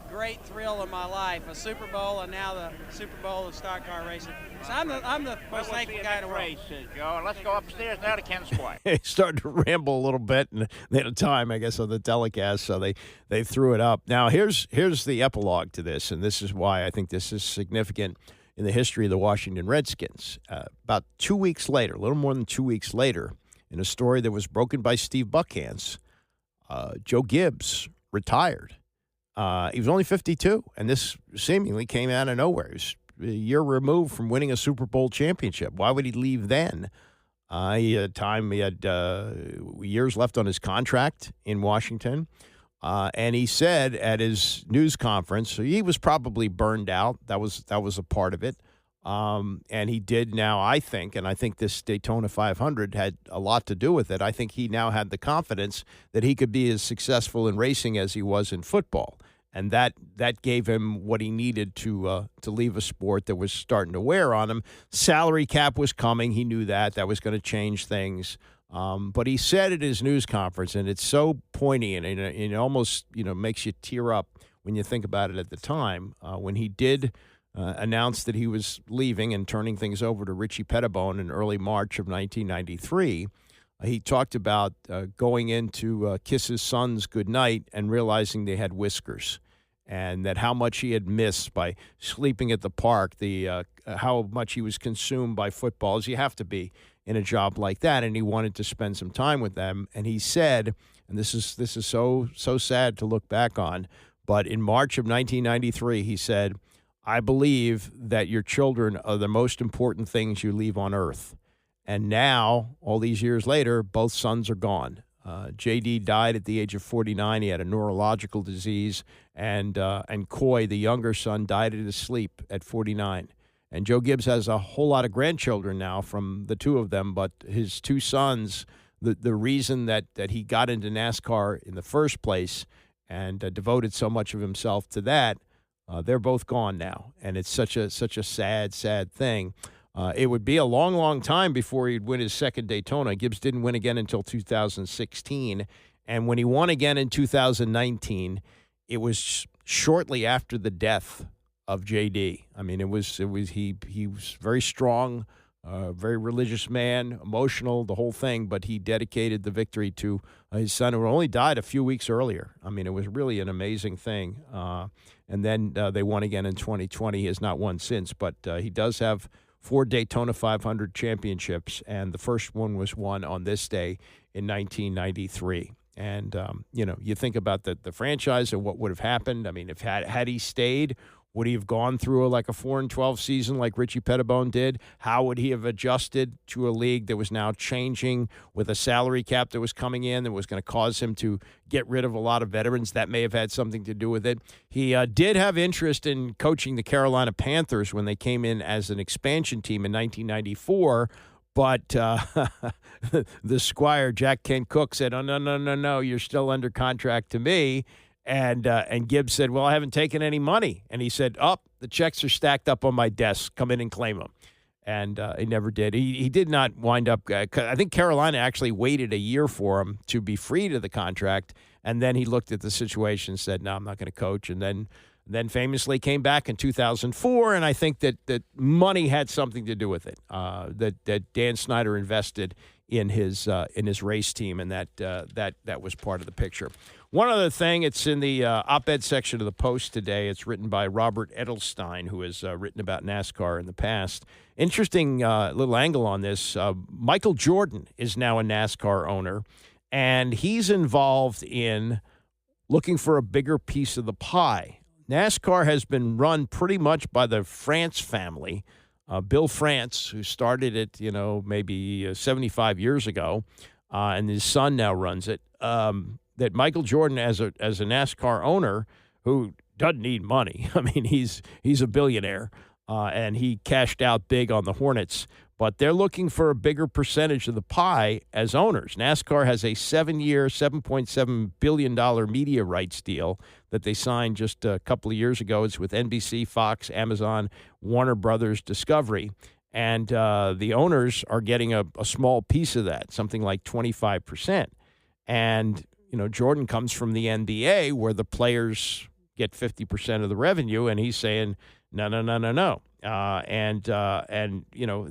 great thrill in my life, a Super Bowl, and now the Super Bowl of stock car racing. So I'm the most thankful guy in the world. Race, Joe. Let's go upstairs now to Ken's Square. He started to ramble a little bit, and they had a time, I guess, on the telecast, so they threw it up. Now, here's the epilogue to this, and this is why I think this is significant in the history of the Washington Redskins. About 2 weeks later, a little more than 2 weeks later, in a story that was broken by Steve Buckhands, Joe Gibbs retired. He was only 52, and this seemingly came out of nowhere. He was a year removed from winning a Super Bowl championship. Why would he leave then? He had years left on his contract in Washington, and he said at his news conference, so he was probably burned out. That was a part of it. And he did now, I think, and I think this Daytona 500 had a lot to do with it. I think he now had the confidence that he could be as successful in racing as he was in football. And that gave him what he needed to leave a sport that was starting to wear on him. Salary cap was coming. He knew that. That was going to change things. But he said at his news conference, and it's so poignant, and it almost makes you tear up when you think about it at the time, when he did announced that he was leaving and turning things over to Richie Pettibone in early March of 1993. He talked about going in to kiss his sons goodnight and realizing they had whiskers, and that how much he had missed by sleeping at the park, how much he was consumed by football, as you have to be in a job like that, and he wanted to spend some time with them. And he said, and this is so sad to look back on, but in March of 1993, he said, "I believe that your children are the most important things you leave on earth." And now, all these years later, both sons are gone. J.D. died at the age of 49. He had a neurological disease. And Coy, the younger son, died in his sleep at 49. And Joe Gibbs has a whole lot of grandchildren now from the two of them. But his two sons, the reason that he got into NASCAR in the first place and devoted so much of himself to that, they're both gone now. And it's such a sad, sad thing. It would be a long, long time before he'd win his second Daytona. Gibbs didn't win again until 2016. And when he won again in 2019, it was shortly after the death of J.D. I mean, he was very strong, very religious man, emotional, the whole thing, but he dedicated the victory to his son, who only died a few weeks earlier. I mean, it was really an amazing thing. And then they won again in 2020. He has not won since, but he does have 4 Daytona 500 championships, and the first one was won on this day in 1993. And, you think about the franchise and what would have happened. I mean, if had he stayed, would he have gone through like a 4-12 season like Richie Pettibone did? How would he have adjusted to a league that was now changing with a salary cap that was coming in that was going to cause him to get rid of a lot of veterans? That may have had something to do with it. He did have interest in coaching the Carolina Panthers when they came in as an expansion team in 1994, but the squire, Jack Kent Cooke, said, "Oh, no, you're still under contract to me." And Gibbs said, "Well, I haven't taken any money." And he said, the checks are stacked up on my desk. Come in and claim them. And he never did. He did not wind up. I think Carolina actually waited a year for him to be freed of the contract. And then he looked at the situation and said, "No, I'm not going to coach." And then famously came back in 2004. And I think that money had something to do with it. That Dan Snyder invested in his race team, and that was part of the picture. One other thing, it's in the op-ed section of the Post today. It's written by Robert Edelstein, who has written about NASCAR in the past. Interesting little angle on this. Michael Jordan is now a NASCAR owner, and he's involved in looking for a bigger piece of the pie. NASCAR has been run pretty much by the France family. Bill France, who started it, maybe 75 years ago, and his son now runs it. That Michael Jordan, as a NASCAR owner who doesn't need money, I mean, he's a billionaire, and he cashed out big on the Hornets. but they're looking for a bigger percentage of the pie as owners. NASCAR has a 7-year, $7.7 billion media rights deal that they signed just a couple of years ago. It's with NBC, Fox, Amazon, Warner Brothers, Discovery. And the owners are getting a small piece of that, something like 25%. And, Jordan comes from the NBA where the players get 50% of the revenue, and he's saying, no.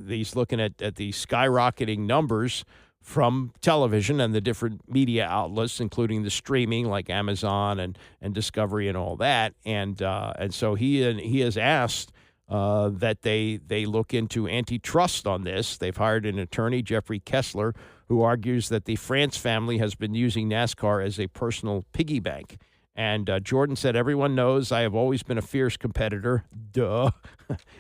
He's looking at the skyrocketing numbers from television and the different media outlets, including the streaming like Amazon and Discovery and all that. And so he has asked that they look into antitrust on this. They've hired an attorney, Jeffrey Kessler, who argues that the France family has been using NASCAR as a personal piggy bank. And Jordan said, everyone knows I have always been a fierce competitor. Duh.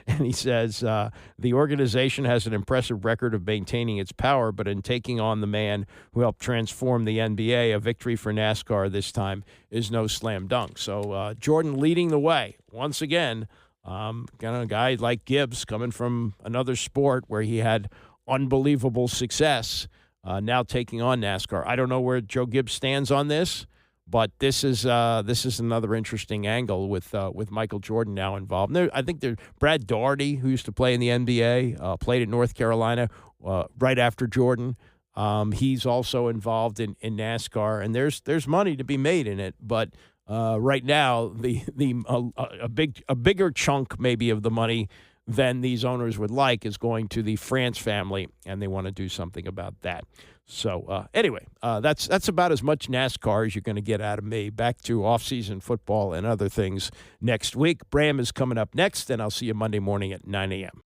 And he says, the organization has an impressive record of maintaining its power, but in taking on the man who helped transform the NBA, a victory for NASCAR this time is no slam dunk. So Jordan leading the way. Once again, kind of a guy like Gibbs coming from another sport where he had unbelievable success, now taking on NASCAR. I don't know where Joe Gibbs stands on this, but this is another interesting angle with Michael Jordan now involved. I think there's Brad Daugherty, who used to play in the NBA, played at North Carolina right after Jordan. He's also involved in NASCAR, and there's money to be made in it. But right now, a bigger chunk maybe of the money than these owners would like is going to the France family, and they want to do something about that. So anyway, that's about as much NASCAR as you're going to get out of me. Back to off-season football and other things next week. Bram is coming up next, and I'll see you Monday morning at 9 a.m.